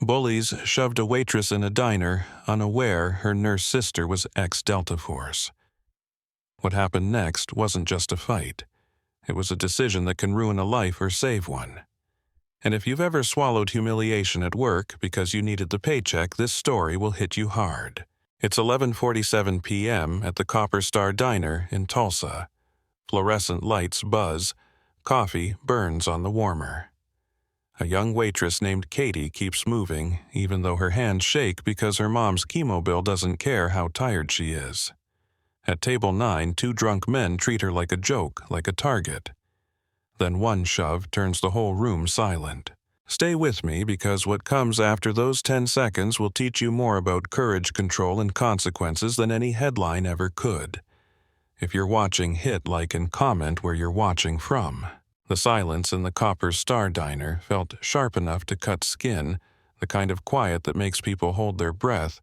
Bullies shoved a waitress in a diner, unaware her nurse sister was ex-Delta Force. What happened next wasn't just a fight. It was a decision that can ruin a life or save one. And if you've ever swallowed humiliation at work because you needed the paycheck, this story will hit you hard. It's 11:47 p.m. at the Copper Star Diner in Tulsa. Fluorescent lights buzz. Coffee burns on the warmer. A young waitress named Katie keeps moving, even though her hands shake because her mom's chemo bill doesn't care how tired she is. At table 9, two drunk men treat her like a joke, like a target. Then one shove turns the whole room silent. Stay with me because what comes after those 10 seconds will teach you more about courage, control, and consequences than any headline ever could. If you're watching, hit like and comment where you're watching from. The silence in the Copper Star Diner felt sharp enough to cut skin, the kind of quiet that makes people hold their breath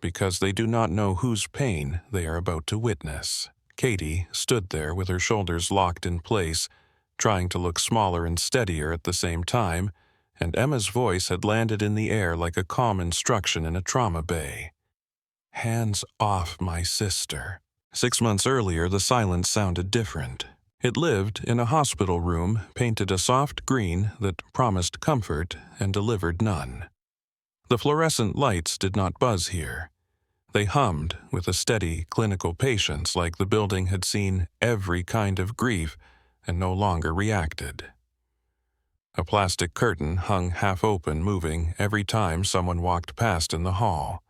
because they do not know whose pain they are about to witness. Katie stood there with her shoulders locked in place, trying to look smaller and steadier at the same time, and Emma's voice had landed in the air like a calm instruction in a trauma bay. "Hands off my sister." 6 months earlier, the silence sounded different. It lived in a hospital room painted a soft green that promised comfort and delivered none. The fluorescent lights did not buzz here. They hummed with a steady, clinical patience like the building had seen every kind of grief and no longer reacted. A plastic curtain hung half open, moving every time someone walked past in the hall.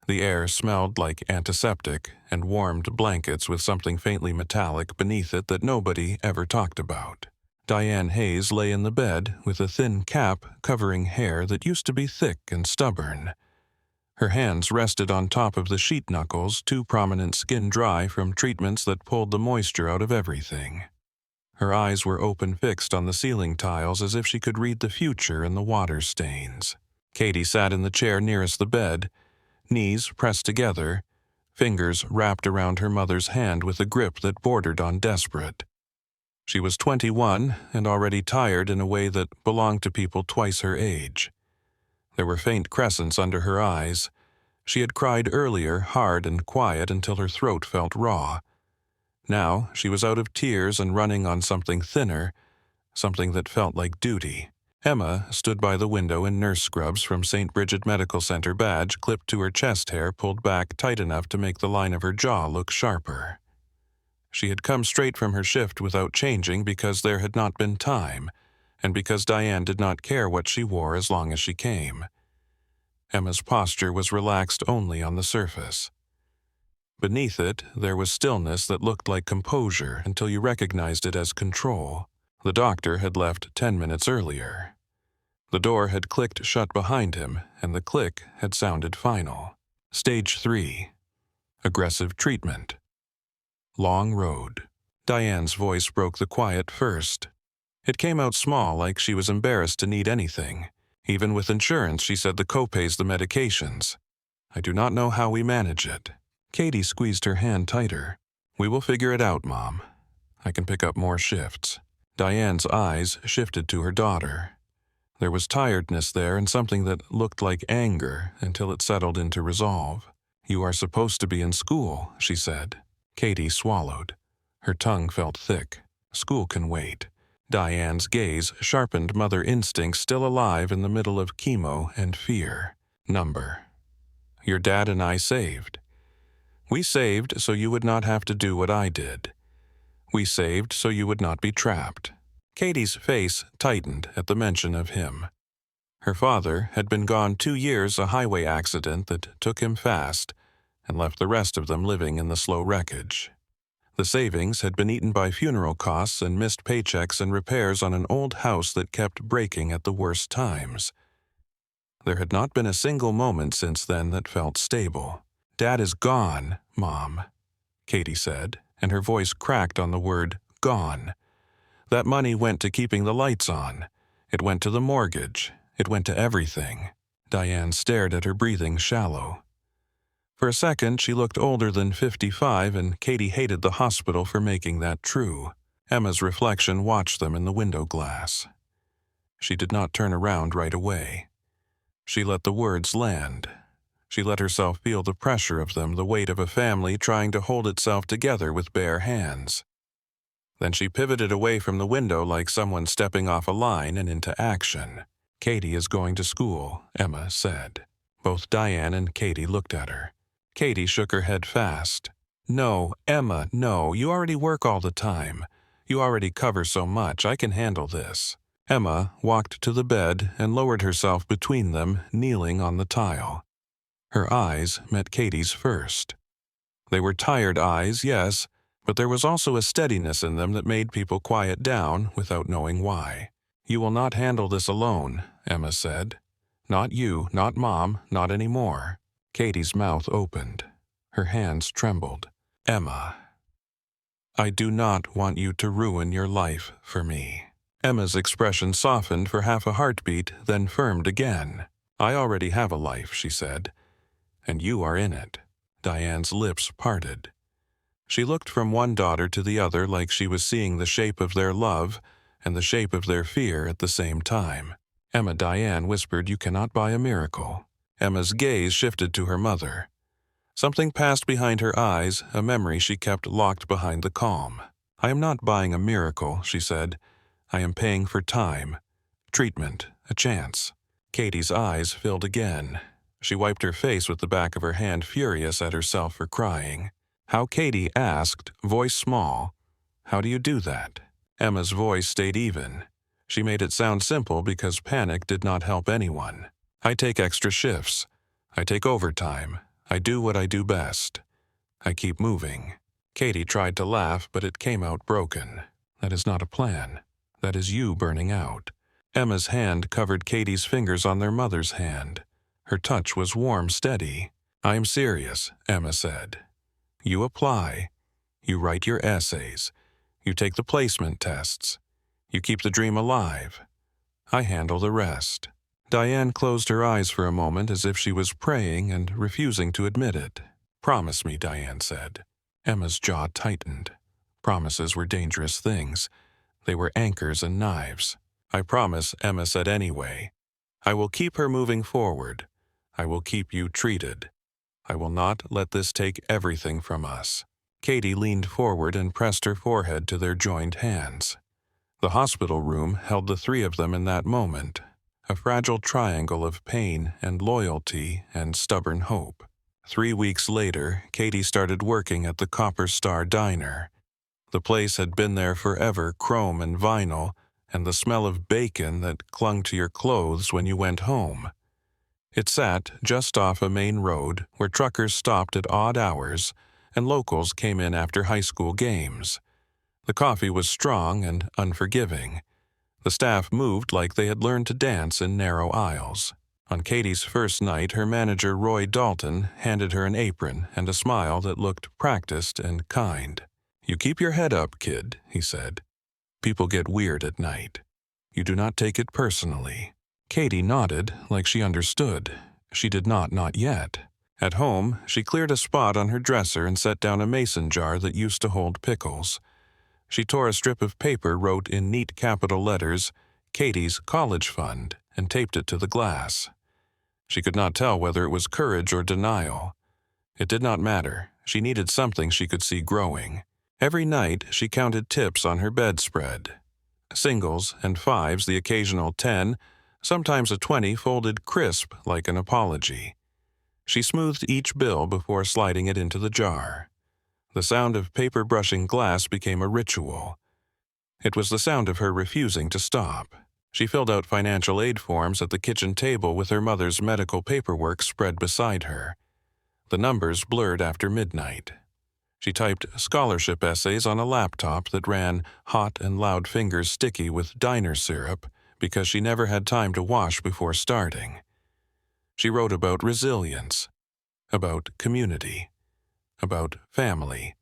The air smelled like antiseptic and warmed blankets with something faintly metallic beneath it that nobody ever talked about. Diane Hayes lay in the bed with a thin cap covering hair that used to be thick and stubborn. Her hands rested on top of the sheet knuckles, too prominent, skin dry from treatments that pulled the moisture out of everything. Her eyes were open, fixed on the ceiling tiles as if she could read the future in the water stains. Katie sat in the chair nearest the bed, knees pressed together, fingers wrapped around her mother's hand with a grip that bordered on desperate. She was 21 and already tired in a way that belonged to people twice her age. There were faint crescents under her eyes. She had cried earlier, hard and quiet until her throat felt raw. Now she was out of tears and running on something thinner, something that felt like duty. Emma stood by the window in nurse scrubs from St. Bridget Medical Center, badge clipped to her chest hair pulled back tight enough to make the line of her jaw look sharper. She had come straight from her shift without changing because there had not been time, and because Diane did not care what she wore as long as she came. Emma's posture was relaxed only on the surface. Beneath it, there was stillness that looked like composure until you recognized it as control. The doctor had left 10 minutes earlier. The door had clicked shut behind him, and the click had sounded final. Stage 3. Aggressive treatment. Long road. Diane's voice broke the quiet first. It came out small, like she was embarrassed to need anything. Even with insurance, she said the copay's the medications. "I do not know how we manage it." Katie squeezed her hand tighter. "We will figure it out, Mom. I can pick up more shifts." Diane's eyes shifted to her daughter. There was tiredness there and something that looked like anger until it settled into resolve. "You are supposed to be in school," she said. Katie swallowed. Her tongue felt thick. "School can wait." Diane's gaze sharpened mother instincts still alive in the middle of chemo and fear. "Number. Your dad and I saved. We saved so you would not have to do what I did. We saved so you would not be trapped." Katie's face tightened at the mention of him. Her father had been gone 2 years, a highway accident that took him fast and left the rest of them living in the slow wreckage. The savings had been eaten by funeral costs and missed paychecks and repairs on an old house that kept breaking at the worst times. There had not been a single moment since then that felt stable. "Dad is gone, Mom," Katie said, and her voice cracked on the word gone. That money went to keeping the lights on. It went to the mortgage. It went to everything. Diane stared at her, breathing shallow. For a second, she looked older than 55, and Katie hated the hospital for making that true. Emma's reflection watched them in the window glass. She did not turn around right away. She let the words land. She let herself feel the pressure of them, the weight of a family trying to hold itself together with bare hands. Then she pivoted away from the window like someone stepping off a line and into action. "Katie is going to school," Emma said. Both Diane and Katie looked at her. Katie shook her head fast. "No, Emma, no, you already work all the time. You already cover so much, I can handle this." Emma walked to the bed and lowered herself between them, kneeling on the tile. Her eyes met Katie's first. They were tired eyes, yes, but there was also a steadiness in them that made people quiet down without knowing why. "You will not handle this alone," Emma said. "Not you, not Mom, not anymore." Katie's mouth opened. Her hands trembled. "Emma, I do not want you to ruin your life for me." Emma's expression softened for half a heartbeat, then firmed again. "I already have a life," she said, "and you are in it." Diane's lips parted. She looked from one daughter to the other like she was seeing the shape of their love and the shape of their fear at the same time. "Emma," Diane whispered, "you cannot buy a miracle." Emma's gaze shifted to her mother. Something passed behind her eyes, a memory she kept locked behind the calm. "I am not buying a miracle," she said. "I am paying for time, treatment, a chance." Katie's eyes filled again. She wiped her face with the back of her hand, furious at herself for crying. "How?" Katie asked, voice small. "How do you do that?" Emma's voice stayed even. She made it sound simple because panic did not help anyone. "I take extra shifts. I take overtime. I do what I do best. I keep moving." Katie tried to laugh, but it came out broken. "That is not a plan. That is you burning out." Emma's hand covered Katie's fingers on their mother's hand. Her touch was warm, steady. "I am serious," Emma said. "You apply. You write your essays. You take the placement tests. You keep the dream alive. I handle the rest." Diane closed her eyes for a moment as if she was praying and refusing to admit it. "Promise me," Diane said. Emma's jaw tightened. Promises were dangerous things. They were anchors and knives. "I promise," Emma said anyway. "I will keep her moving forward. I will keep you treated. I will not let this take everything from us." Katie leaned forward and pressed her forehead to their joined hands. The hospital room held the three of them in that moment, a fragile triangle of pain and loyalty and stubborn hope. 3 weeks later, Katie started working at the Copper Star Diner. The place had been there forever, chrome and vinyl, and the smell of bacon that clung to your clothes when you went home. It sat just off a main road where truckers stopped at odd hours and locals came in after high school games. The coffee was strong and unforgiving. The staff moved like they had learned to dance in narrow aisles. On Katie's first night, her manager, Roy Dalton, handed her an apron and a smile that looked practiced and kind. "You keep your head up, kid," he said. "People get weird at night. You do not take it personally." Katie nodded like she understood. She did not yet. At home, she cleared a spot on her dresser and set down a mason jar that used to hold pickles. She tore a strip of paper, wrote in neat capital letters, "Katie's College Fund," and taped it to the glass. She could not tell whether it was courage or denial. It did not matter. She needed something she could see growing. Every night, she counted tips on her bedspread. Singles and fives, the occasional 10, sometimes a 20 folded crisp like an apology. She smoothed each bill before sliding it into the jar. The sound of paper brushing glass became a ritual. It was the sound of her refusing to stop. She filled out financial aid forms at the kitchen table with her mother's medical paperwork spread beside her. The numbers blurred after midnight. She typed scholarship essays on a laptop that ran hot and loud fingers sticky with diner syrup because she never had time to wash before starting. She wrote about resilience, about community, about family,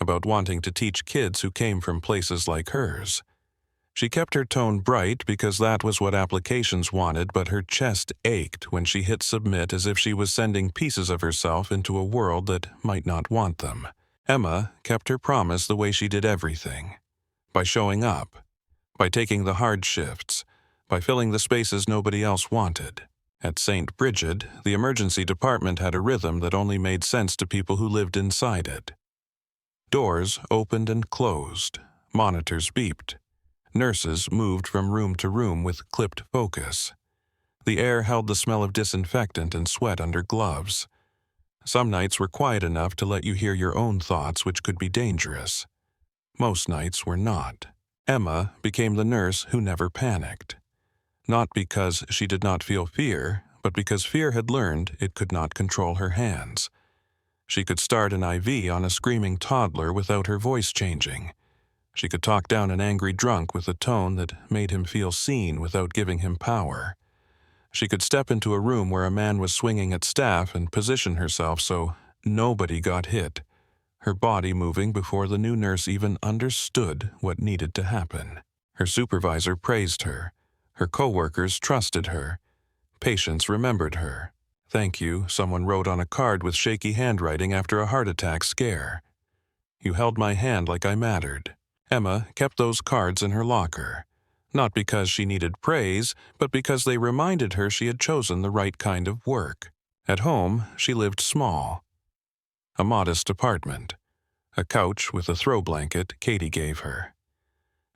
about wanting to teach kids who came from places like hers. She kept her tone bright because that was what applications wanted, but her chest ached when she hit submit as if she was sending pieces of herself into a world that might not want them. Emma kept her promise the way she did everything. By showing up, by taking the hard shifts, by filling the spaces nobody else wanted. At St. Bridget, the emergency department had a rhythm that only made sense to people who lived inside it. Doors opened and closed, monitors beeped. Nurses moved from room to room with clipped focus. The air held the smell of disinfectant and sweat under gloves. Some nights were quiet enough to let you hear your own thoughts, which could be dangerous. Most nights were not. Emma became the nurse who never panicked. Not because she did not feel fear, but because fear had learned it could not control her hands. She could start an IV on a screaming toddler without her voice changing. She could talk down an angry drunk with a tone that made him feel seen without giving him power. She could step into a room where a man was swinging at staff and position herself so nobody got hit, her body moving before the new nurse even understood what needed to happen. Her supervisor praised her. Her coworkers trusted her. Patients remembered her. "Thank you," someone wrote on a card with shaky handwriting after a heart attack scare. "You held my hand like I mattered." Emma kept those cards in her locker, not because she needed praise, but because they reminded her she had chosen the right kind of work. At home, she lived small. A modest apartment. A couch with a throw blanket Katie gave her.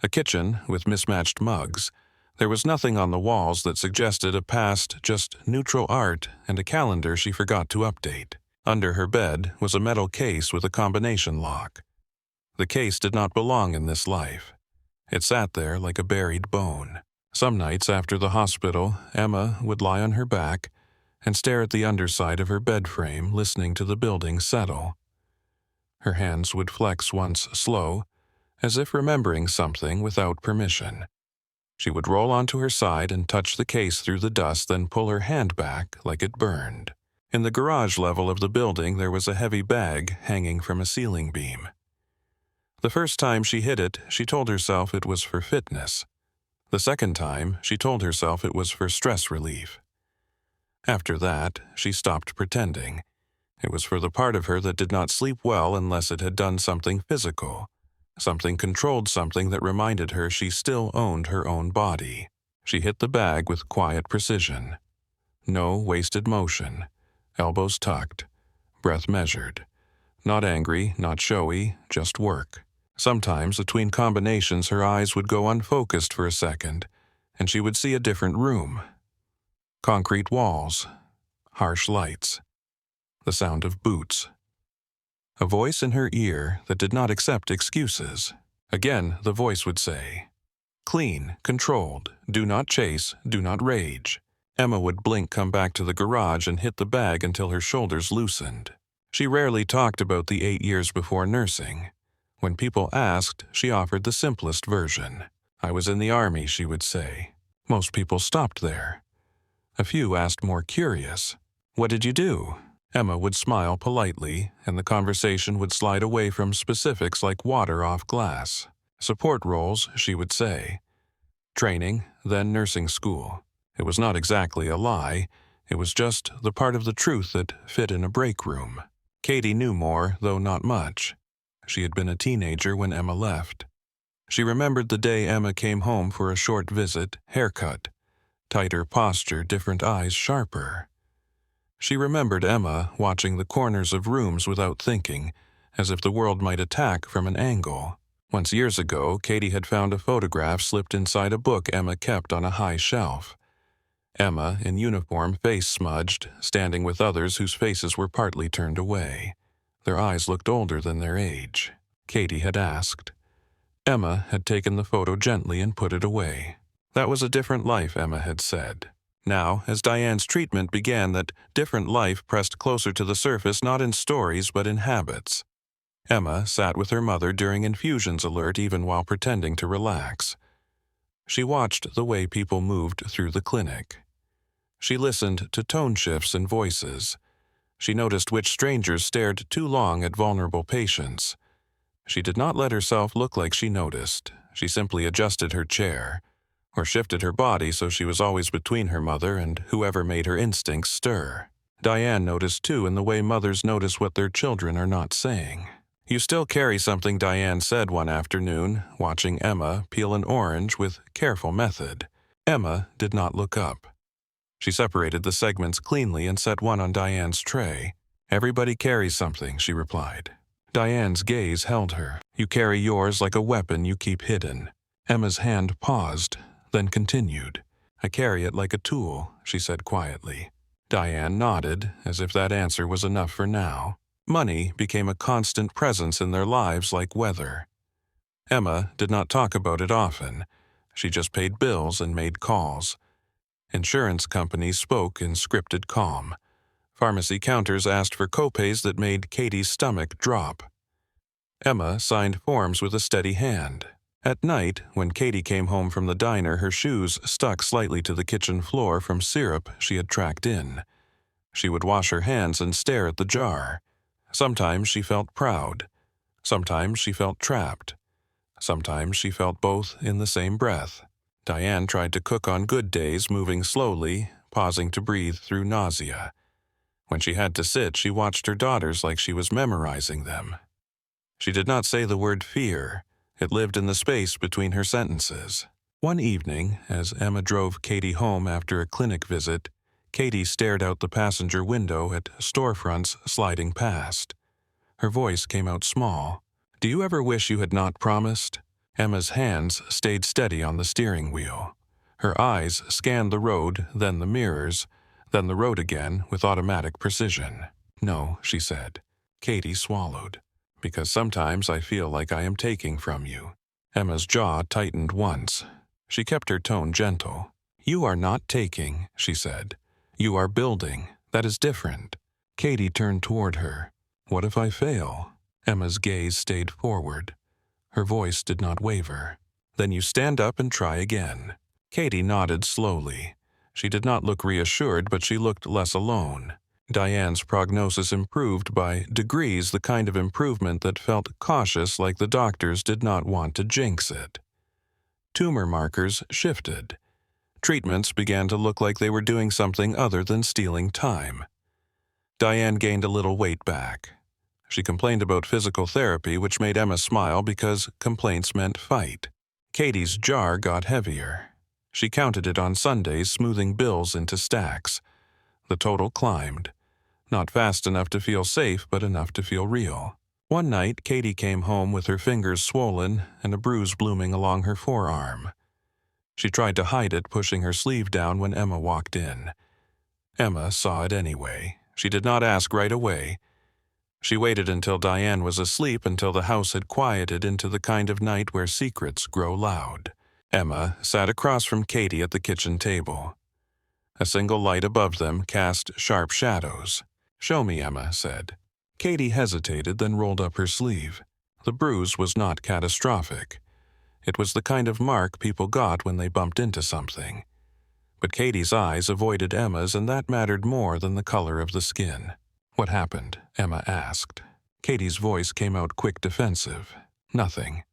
A kitchen with mismatched mugs. There was nothing on the walls that suggested a past, just neutral art and a calendar she forgot to update. Under her bed was a metal case with a combination lock. The case did not belong in this life. It sat there like a buried bone. Some nights after the hospital, Emma would lie on her back and stare at the underside of her bed frame, listening to the building settle. Her hands would flex once slow, as if remembering something without permission. She would roll onto her side and touch the case through the dust, then pull her hand back like it burned. In the garage level of the building, there was a heavy bag hanging from a ceiling beam. The first time she hit it, she told herself it was for fitness. The second time, she told herself it was for stress relief. After that, she stopped pretending. It was for the part of her that did not sleep well unless it had done something physical. Something controlled something that reminded her she still owned her own body. She hit the bag with quiet precision. No wasted motion. Elbows tucked. Breath measured. Not angry, not showy, just work. Sometimes, between combinations, her eyes would go unfocused for a second, and she would see a different room. Concrete walls. Harsh lights. The sound of boots. A voice in her ear that did not accept excuses. Again, the voice would say, "Clean, controlled, do not chase, do not rage." Emma would blink, come back to the garage, and hit the bag until her shoulders loosened. She rarely talked about the 8 years before nursing. When people asked, she offered the simplest version. "I was in the Army," she would say. Most people stopped there. A few asked more curious, "What did you do?" Emma would smile politely, and the conversation would slide away from specifics like water off glass. "Support roles," she would say. "Training, then nursing school." It was not exactly a lie. It was just the part of the truth that fit in a break room. Katie knew more, though not much. She had been a teenager when Emma left. She remembered the day Emma came home for a short visit, haircut. Tighter posture, different eyes sharper. She remembered Emma watching the corners of rooms without thinking, as if the world might attack from an angle. Once years ago, Katie had found a photograph slipped inside a book Emma kept on a high shelf. Emma, in uniform, face smudged, standing with others whose faces were partly turned away. Their eyes looked older than their age. Katie had asked. Emma had taken the photo gently and put it away. That was a different life, Emma had said. Now, as Diane's treatment began, that different life pressed closer to the surface, not in stories but in habits. Emma sat with her mother during infusions alert, even while pretending to relax. She watched the way people moved through the clinic. She listened to tone shifts in voices. She noticed which strangers stared too long at vulnerable patients. She did not let herself look like she noticed. She simply adjusted her chair, or shifted her body so she was always between her mother and whoever made her instincts stir. Diane noticed too in the way mothers notice what their children are not saying. "You still carry something," Diane said one afternoon, watching Emma peel an orange with careful method. Emma did not look up. She separated the segments cleanly and set one on Diane's tray. "Everybody carries something," she replied. Diane's gaze held her. "You carry yours like a weapon you keep hidden." Emma's hand paused, then continued. "I carry it like a tool," she said quietly. Diane nodded, as if that answer was enough for now. Money became a constant presence in their lives like weather. Emma did not talk about it often. She just paid bills and made calls. Insurance companies spoke in scripted calm. Pharmacy counters asked for copays that made Katie's stomach drop. Emma signed forms with a steady hand. At night, when Katie came home from the diner, her shoes stuck slightly to the kitchen floor from syrup she had tracked in. She would wash her hands and stare at the jar. Sometimes she felt proud. Sometimes she felt trapped. Sometimes she felt both in the same breath. Diane tried to cook on good days, moving slowly, pausing to breathe through nausea. When she had to sit, she watched her daughters like she was memorizing them. She did not say the word fear. It lived in the space between her sentences. One evening, as Emma drove Katie home after a clinic visit, Katie stared out the passenger window at storefronts sliding past. Her voice came out small. "Do you ever wish you had not promised?" Emma's hands stayed steady on the steering wheel. Her eyes scanned the road, then the mirrors, then the road again with automatic precision. "No," she said. Katie swallowed. "Because sometimes I feel like I am taking from you." Emma's jaw tightened once. She kept her tone gentle. "You are not taking," she said. "You are building. That is different." Katie turned toward her. "What if I fail?" Emma's gaze stayed forward. Her voice did not waver. "Then you stand up and try again." Katie nodded slowly. She did not look reassured, but she looked less alone. Diane's prognosis improved by degrees, the kind of improvement that felt cautious, like the doctors did not want to jinx it. Tumor markers shifted. Treatments began to look like they were doing something other than stealing time. Diane gained a little weight back. She complained about physical therapy, which made Emma smile because complaints meant fight. Katie's jar got heavier. She counted it on Sundays, smoothing bills into stacks. The total climbed. Not fast enough to feel safe, but enough to feel real. One night, Katie came home with her fingers swollen and a bruise blooming along her forearm. She tried to hide it, pushing her sleeve down when Emma walked in. Emma saw it anyway. She did not ask right away. She waited until Diane was asleep, until the house had quieted into the kind of night where secrets grow loud. Emma sat across from Katie at the kitchen table. A single light above them cast sharp shadows. "Show me," Emma said. Katie hesitated, then rolled up her sleeve. The bruise was not catastrophic. It was the kind of mark people got when they bumped into something. But Katie's eyes avoided Emma's, and that mattered more than the color of the skin. "What happened?" Emma asked. Katie's voice came out quick, defensive. "Nothing.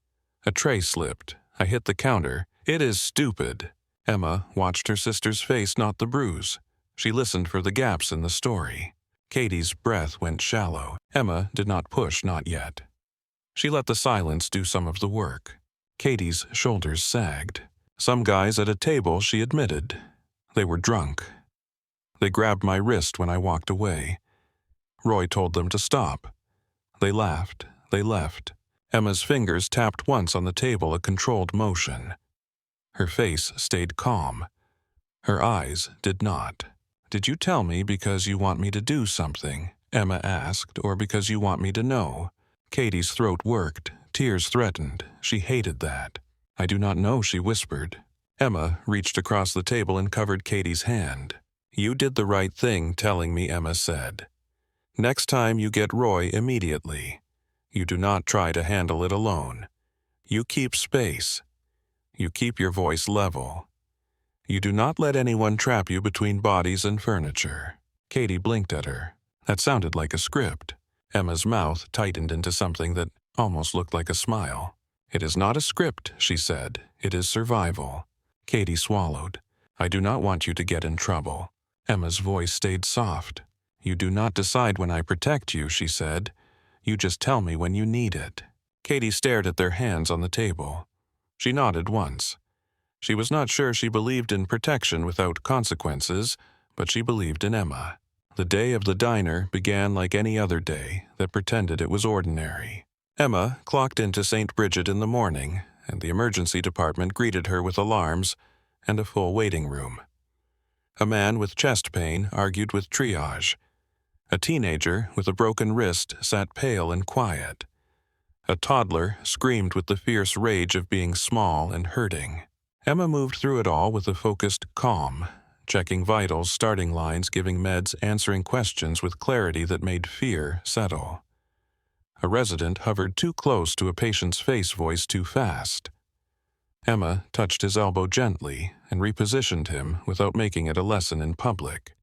A tray slipped. I hit the counter. It is stupid." Emma watched her sister's face, not the bruise. She listened for the gaps in the story. Katie's breath went shallow. Emma did not push, not yet. She let the silence do some of the work. Katie's shoulders sagged. "Some guys at a table," she admitted. "They were drunk. They grabbed my wrist when I walked away. Roy told them to stop. They laughed. They left." Emma's fingers tapped once on the table, a controlled motion. Her face stayed calm. Her eyes did not. "Did you tell me because you want me to do something?" Emma asked, "or because you want me to know?" Katie's throat worked. Tears threatened. She hated that. "I do not know," she whispered. Emma reached across the table and covered Katie's hand. "You did the right thing telling me," Emma said. "Next time you get Roy immediately. You do not try to handle it alone. You keep space. You keep your voice level. You do not let anyone trap you between bodies and furniture." Katie blinked at her. That sounded like a script. Emma's mouth tightened into something that almost looked like a smile. "It is not a script," she said. "It is survival." Katie swallowed. "I do not want you to get in trouble." Emma's voice stayed soft. "You do not decide when I protect you," she said. "You just tell me when you need it." Katie stared at their hands on the table. She nodded once. She was not sure she believed in protection without consequences, but she believed in Emma. The day of the diner began like any other day that pretended it was ordinary. Emma clocked into St. Bridget in the morning, and the emergency department greeted her with alarms and a full waiting room. A man with chest pain argued with triage. A teenager with a broken wrist sat pale and quiet. A toddler screamed with the fierce rage of being small and hurting. Emma moved through it all with a focused calm, checking vitals, starting lines, giving meds, answering questions with clarity that made fear settle. A resident hovered too close to a patient's face, voice too fast. Emma touched his elbow gently and repositioned him without making it a lesson in public.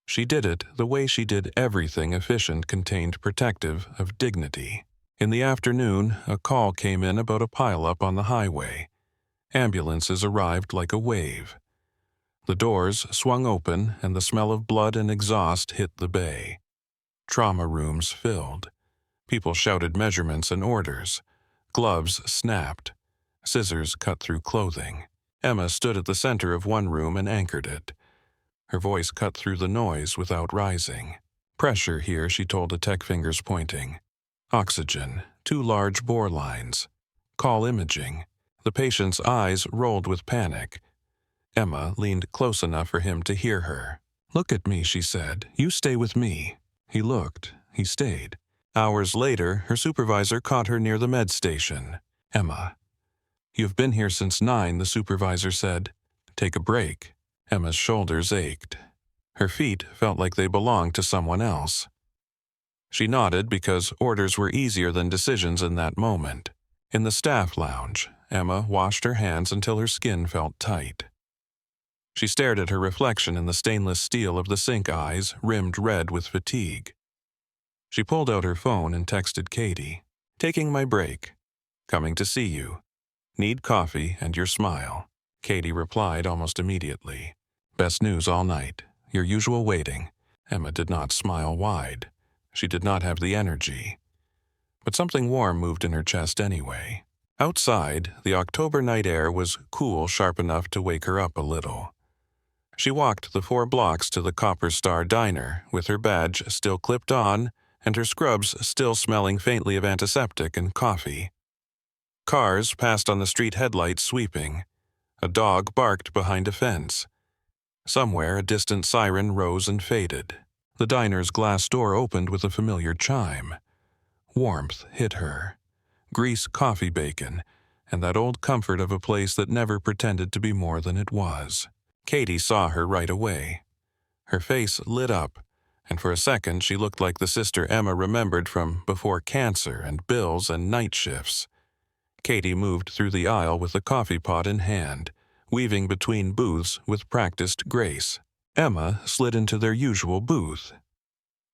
She did it the way she did everything efficient, contained, protective of dignity. In the afternoon, a call came in about a pileup on the highway. Ambulances arrived like a wave. The doors swung open and the smell of blood and exhaust hit the bay. Trauma rooms filled. People shouted measurements and orders. Gloves snapped. Scissors cut through clothing. Emma stood at the center of one room and anchored it. Her voice cut through the noise without rising. Pressure here, she told a tech, fingers pointing. Oxygen, 2 large bore lines. Call imaging. The patient's eyes rolled with panic. Emma leaned close enough for him to hear her. "Look at me," she said. "You stay with me." He looked. He stayed. Hours later, her supervisor caught her near the med station. "Emma, you've been here since 9, the supervisor said. "Take a break." Emma's shoulders ached. Her feet felt like they belonged to someone else. She nodded because orders were easier than decisions in that moment. In the staff lounge, Emma washed her hands until her skin felt tight. She stared at her reflection in the stainless steel of the sink, eyes rimmed red with fatigue. She pulled out her phone and texted Katie. "Taking my break. Coming to see you. Need coffee and your smile." Katie replied almost immediately. "Best news all night. Your usual waiting." Emma did not smile wide. She did not have the energy. But something warm moved in her chest anyway. Outside, the October night air was cool, sharp enough to wake her up a little. She walked the 4 blocks to the Copper Star Diner, with her badge still clipped on and her scrubs still smelling faintly of antiseptic and coffee. Cars passed on the street, headlights sweeping. A dog barked behind a fence. Somewhere, a distant siren rose and faded. The diner's glass door opened with a familiar chime. Warmth hit her. Grease, coffee, bacon, and that old comfort of a place that never pretended to be more than it was. Katie saw her right away. Her face lit up, and for a second she looked like the sister Emma remembered from before cancer and bills and night shifts. Katie moved through the aisle with a coffee pot in hand, weaving between booths with practiced grace. Emma slid into their usual booth.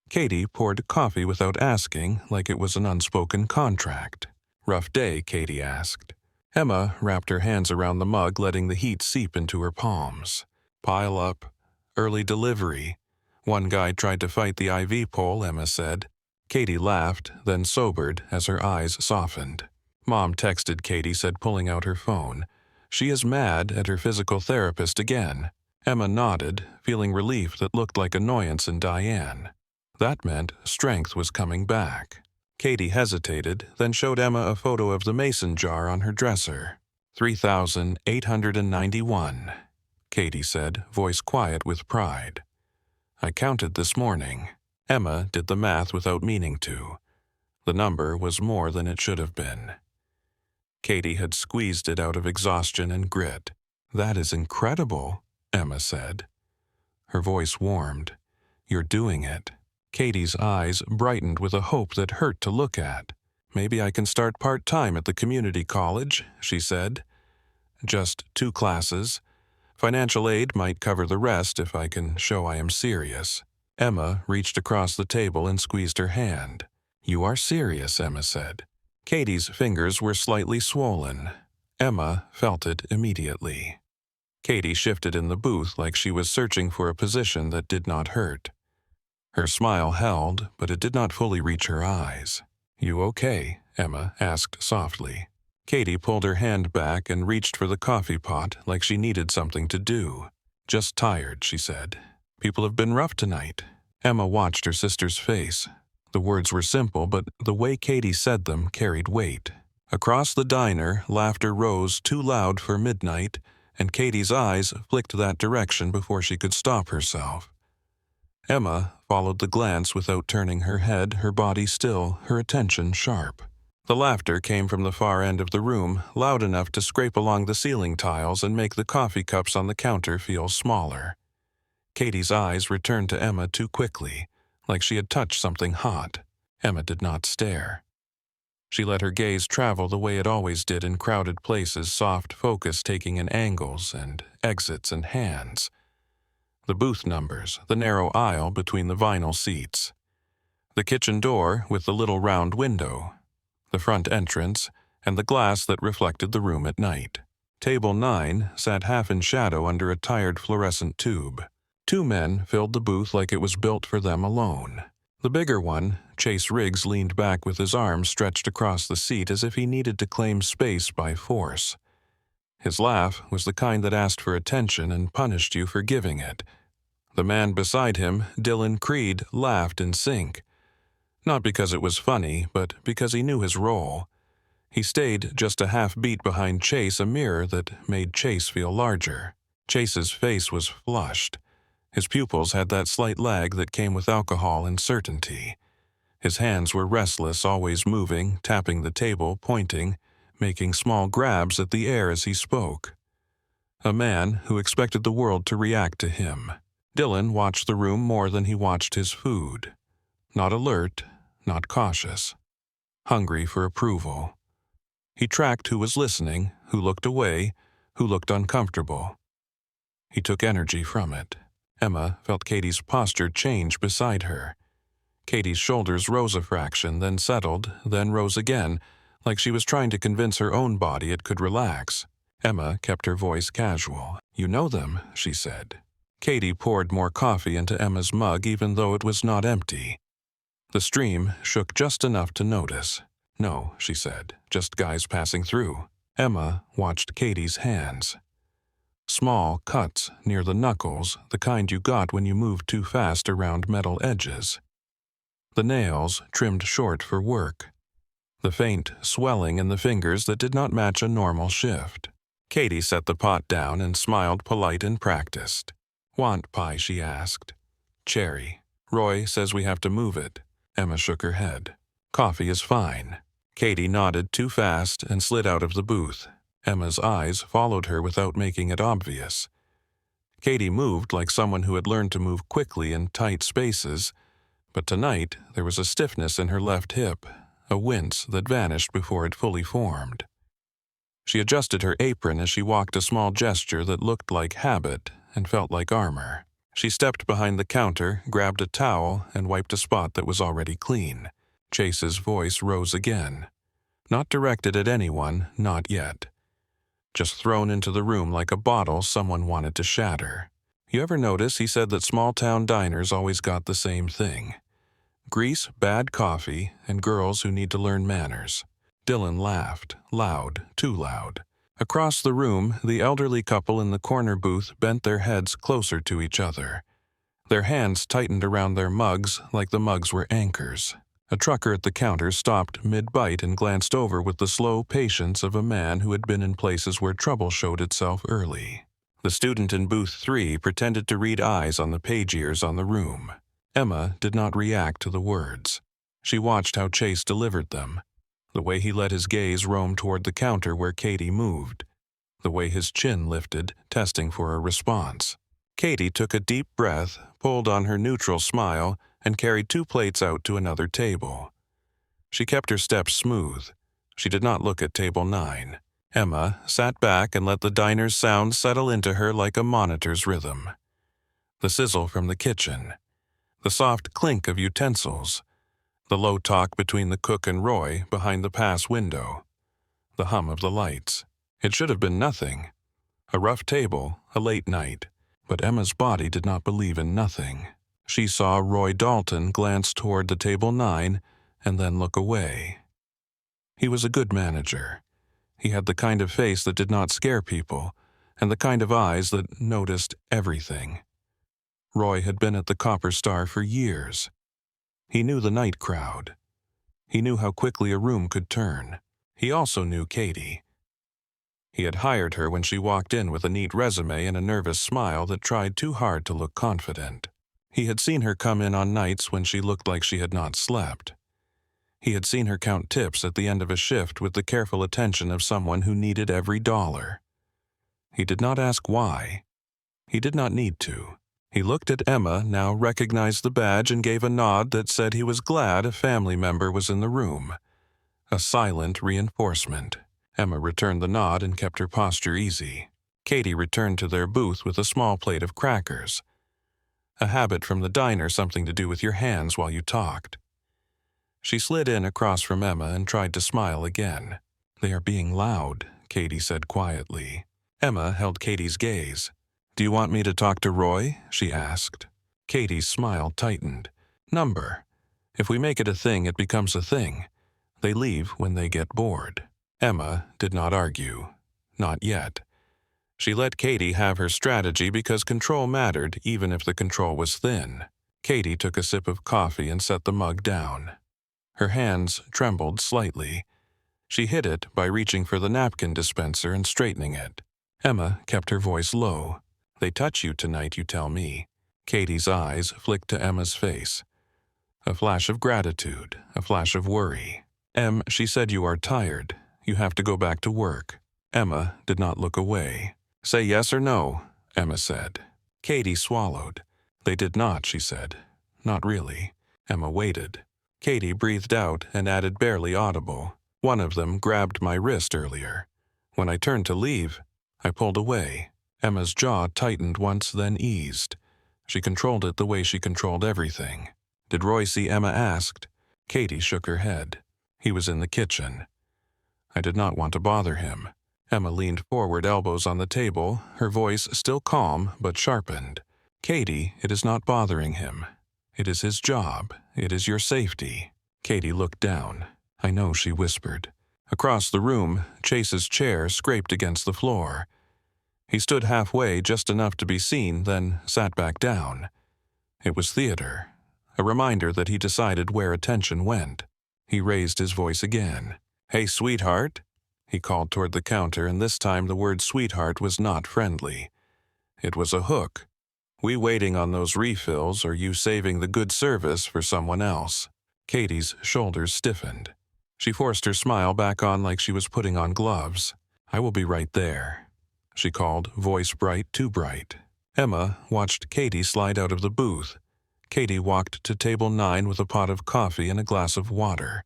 Katie poured coffee without asking, like it was an unspoken contract. "Rough day?" Katie asked. Emma wrapped her hands around the mug, letting the heat seep into her palms. "Pile up. Early delivery. One guy tried to fight the IV pole," Emma said. Katie laughed, then sobered as her eyes softened. "Mom texted," Katie said, pulling out her phone. "She is mad at her physical therapist again." Emma nodded, feeling relief that looked like annoyance in Diane. That meant strength was coming back. Katie hesitated, then showed Emma a photo of the mason jar on her dresser. 3,891, Katie said, voice quiet with pride. "I counted this morning." Emma did the math without meaning to. The number was more than it should have been. Katie had squeezed it out of exhaustion and grit. "That is incredible," Emma said. Her voice warmed. "You're doing it." Katie's eyes brightened with a hope that hurt to look at. "Maybe I can start part-time at the community college," she said. "Just 2 classes. Financial aid might cover the rest if I can show I am serious." Emma reached across the table and squeezed her hand. "You are serious," Emma said. Katie's fingers were slightly swollen. Emma felt it immediately. Katie shifted in the booth like she was searching for a position that did not hurt. Her smile held, but it did not fully reach her eyes. "You okay?" Emma asked softly. Katie pulled her hand back and reached for the coffee pot like she needed something to do. "Just tired," she said. People have been rough tonight." Emma watched her sister's face. The words were simple, but the way Katie said them carried weight. Across the diner, laughter rose too loud for midnight, and Katie's eyes flicked that direction before she could stop herself. Emma followed the glance without turning her head, her body still, her attention sharp. The laughter came from the far end of the room, loud enough to scrape along the ceiling tiles and make the coffee cups on the counter feel smaller. Katie's eyes returned to Emma too quickly, like she had touched something hot. Emma did not stare. She let her gaze travel the way it always did in crowded places, soft focus taking in angles and exits and hands. The booth numbers, the narrow aisle between the vinyl seats. The kitchen door with the little round window. The front entrance, and the glass that reflected the room at night. Table 9 sat half in shadow under a tired fluorescent tube. 2 men filled the booth like it was built for them alone. The bigger one, Chase Riggs, leaned back with his arms stretched across the seat as if he needed to claim space by force. His laugh was the kind that asked for attention and punished you for giving it. The man beside him, Dylan Creed, laughed in sync. Not because it was funny, but because he knew his role. He stayed just a half beat behind Chase, a mirror that made Chase feel larger. Chase's face was flushed. His pupils had that slight lag that came with alcohol and certainty. His hands were restless, always moving, tapping the table, pointing, making small grabs at the air as he spoke. A man who expected the world to react to him. Dylan watched the room more than he watched his food. Not alert, not cautious. Hungry for approval. He tracked who was listening, who looked away, who looked uncomfortable. He took energy from it. Emma felt Katie's posture change beside her. Katie's shoulders rose a fraction, then settled, then rose again, like she was trying to convince her own body it could relax. Emma kept her voice casual. "You know them," she said. Katie poured more coffee into Emma's mug even though it was not empty. The stream shook just enough to notice. "No," she said, "just guys passing through." Emma watched Katie's hands. Small cuts near the knuckles, the kind you got when you moved too fast around metal edges. The nails trimmed short for work. The faint swelling in the fingers that did not match a normal shift. Katie set the pot down and smiled polite and practiced. "Want pie?" she asked. "Cherry. Roy says we have to move it." Emma shook her head. "Coffee is fine." Katie nodded too fast and slid out of the booth. Emma's eyes followed her without making it obvious. Katie moved like someone who had learned to move quickly in tight spaces, but tonight there was a stiffness in her left hip, a wince that vanished before it fully formed. She adjusted her apron as she walked, a small gesture that looked like habit and felt like armor. She stepped behind the counter, grabbed a towel, and wiped a spot that was already clean. Chase's voice rose again. Not directed at anyone, not yet. Just thrown into the room like a bottle someone wanted to shatter. "You ever notice," he said, "that small-town diners always got the same thing? Grease, bad coffee, and girls who need to learn manners." Dylan laughed, loud, too loud. Across the room, the elderly couple in the corner booth bent their heads closer to each other. Their hands tightened around their mugs like the mugs were anchors. A trucker at the counter stopped mid-bite and glanced over with the slow patience of a man who had been in places where trouble showed itself early. The student in booth 3 pretended to read eyes on the page ears on the room. Emma did not react to the words. She watched how Chase delivered them. The way he let his gaze roam toward the counter where Katie moved. The way his chin lifted, testing for a response. Katie took a deep breath, pulled on her neutral smile, and carried 2 plates out to another table. She kept her steps smooth. She did not look at table 9. Emma sat back and let the diner's sound settle into her like a monitor's rhythm. The sizzle from the kitchen. The soft clink of utensils. The low talk between the cook and Roy behind the pass window. The hum of the lights. It should have been nothing. A rough table, a late night. But Emma's body did not believe in nothing. She saw Roy Dalton glance toward the table 9 and then look away. He was a good manager. He had the kind of face that did not scare people, and the kind of eyes that noticed everything. Roy had been at the Copper Star for years. He knew the night crowd. He knew how quickly a room could turn. He also knew Katie. He had hired her when she walked in with a neat resume and a nervous smile that tried too hard to look confident. He had seen her come in on nights when she looked like she had not slept. He had seen her count tips at the end of a shift with the careful attention of someone who needed every dollar. He did not ask why. He did not need to. He looked at Emma, now recognized the badge, and gave a nod that said he was glad a family member was in the room. A silent reinforcement. Emma returned the nod and kept her posture easy. Katie returned to their booth with a small plate of crackers. A habit from the diner, something to do with your hands while you talked. She slid in across from Emma and tried to smile again. "They are being loud," Katie said quietly. Emma held Katie's gaze. "Do you want me to talk to Roy?" she asked. Katie's smile tightened. "Number. If we make it a thing, it becomes a thing. They leave when they get bored." Emma did not argue. Not yet. She let Katie have her strategy because control mattered even if the control was thin. Katie took a sip of coffee and set the mug down. Her hands trembled slightly. She hid it by reaching for the napkin dispenser and straightening it. Emma kept her voice low. "They touch you tonight, you tell me." Katie's eyes flicked to Emma's face. A flash of gratitude, a flash of worry. She said you are tired. You have to go back to work." Emma did not look away. "Say yes or no," Emma said. Katie swallowed. "They did not," she said. "Not really." Emma waited. Katie breathed out and added barely audible. "One of them grabbed my wrist earlier. When I turned to leave, I pulled away." Emma's jaw tightened once, then eased. She controlled it the way she controlled everything. "Did Roy see?" Emma asked. Katie shook her head. "He was in the kitchen." "I did not want to bother him." Emma leaned forward, elbows on the table, her voice still calm but sharpened. "Katie, it is not bothering him. It is his job. It is your safety." Katie looked down. "I know," she whispered. Across the room, Chase's chair scraped against the floor. He stood halfway, just enough to be seen, then sat back down. It was theater, a reminder that he decided where attention went. He raised his voice again. "Hey, sweetheart," he called toward the counter, and this time the word sweetheart was not friendly. It was a hook. "We waiting on those refills, or you saving the good service for someone else?" Katie's shoulders stiffened. She forced her smile back on like she was putting on gloves. "I will be right there," she called, voice bright, too bright. Emma watched Katie slide out of the booth. Katie walked to table 9 with a pot of coffee and a glass of water.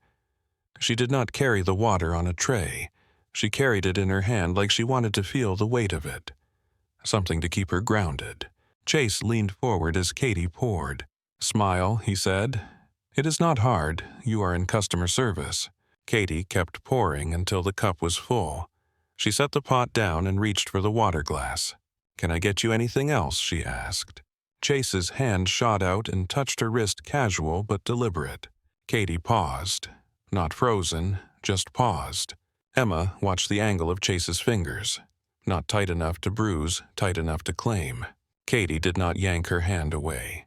She did not carry the water on a tray. She carried it in her hand like she wanted to feel the weight of it. Something to keep her grounded. Chase leaned forward as Katie poured. "Smile," he said. "It is not hard. You are in customer service." Katie kept pouring until the cup was full. She set the pot down and reached for the water glass. "Can I get you anything else?" she asked. Chase's hand shot out and touched her wrist, casual but deliberate. Katie paused. Not frozen, just paused. Emma watched the angle of Chase's fingers. Not tight enough to bruise, tight enough to claim. Katie did not yank her hand away.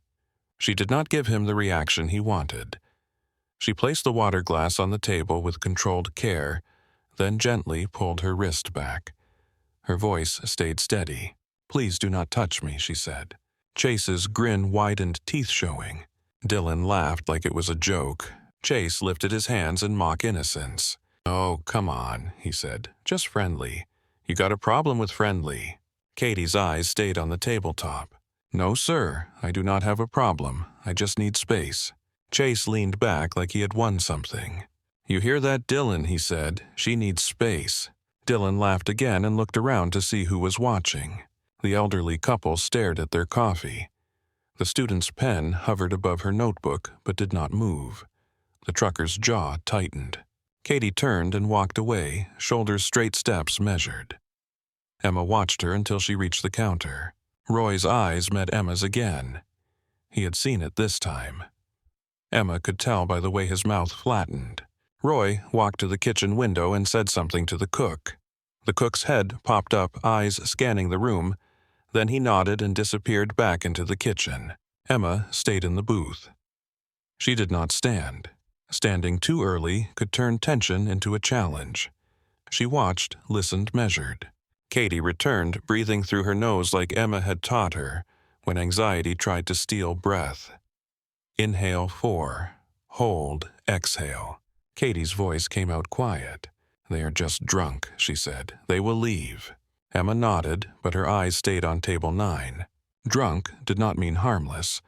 She did not give him the reaction he wanted. She placed the water glass on the table with controlled care, then gently pulled her wrist back. Her voice stayed steady. "Please do not touch me," she said. Chase's grin widened, teeth showing. Dylan laughed like it was a joke. Chase lifted his hands in mock innocence. "Oh, come on," he said. "Just friendly. You got a problem with friendly." Katie's eyes stayed on the tabletop. "No, sir, I do not have a problem. I just need space." Chase leaned back like he had won something. "You hear that, Dylan?" he said. "She needs space." Dylan laughed again and looked around to see who was watching. The elderly couple stared at their coffee. The student's pen hovered above her notebook but did not move. The trucker's jaw tightened. Katie turned and walked away, shoulders straight, steps measured. Emma watched her until she reached the counter. Roy's eyes met Emma's again. He had seen it this time. Emma could tell by the way his mouth flattened. Roy walked to the kitchen window and said something to the cook. The cook's head popped up, eyes scanning the room, Then he nodded and disappeared back into the kitchen. Emma stayed in the booth. She did not stand. Standing too early could turn tension into a challenge. She watched, listened, measured. Katie returned, breathing through her nose like Emma had taught her, when anxiety tried to steal breath. Inhale 4. Hold, exhale. Katie's voice came out quiet. "They are just drunk," she said. "They will leave." Emma nodded, but her eyes stayed on table 9. Drunk did not mean harmless.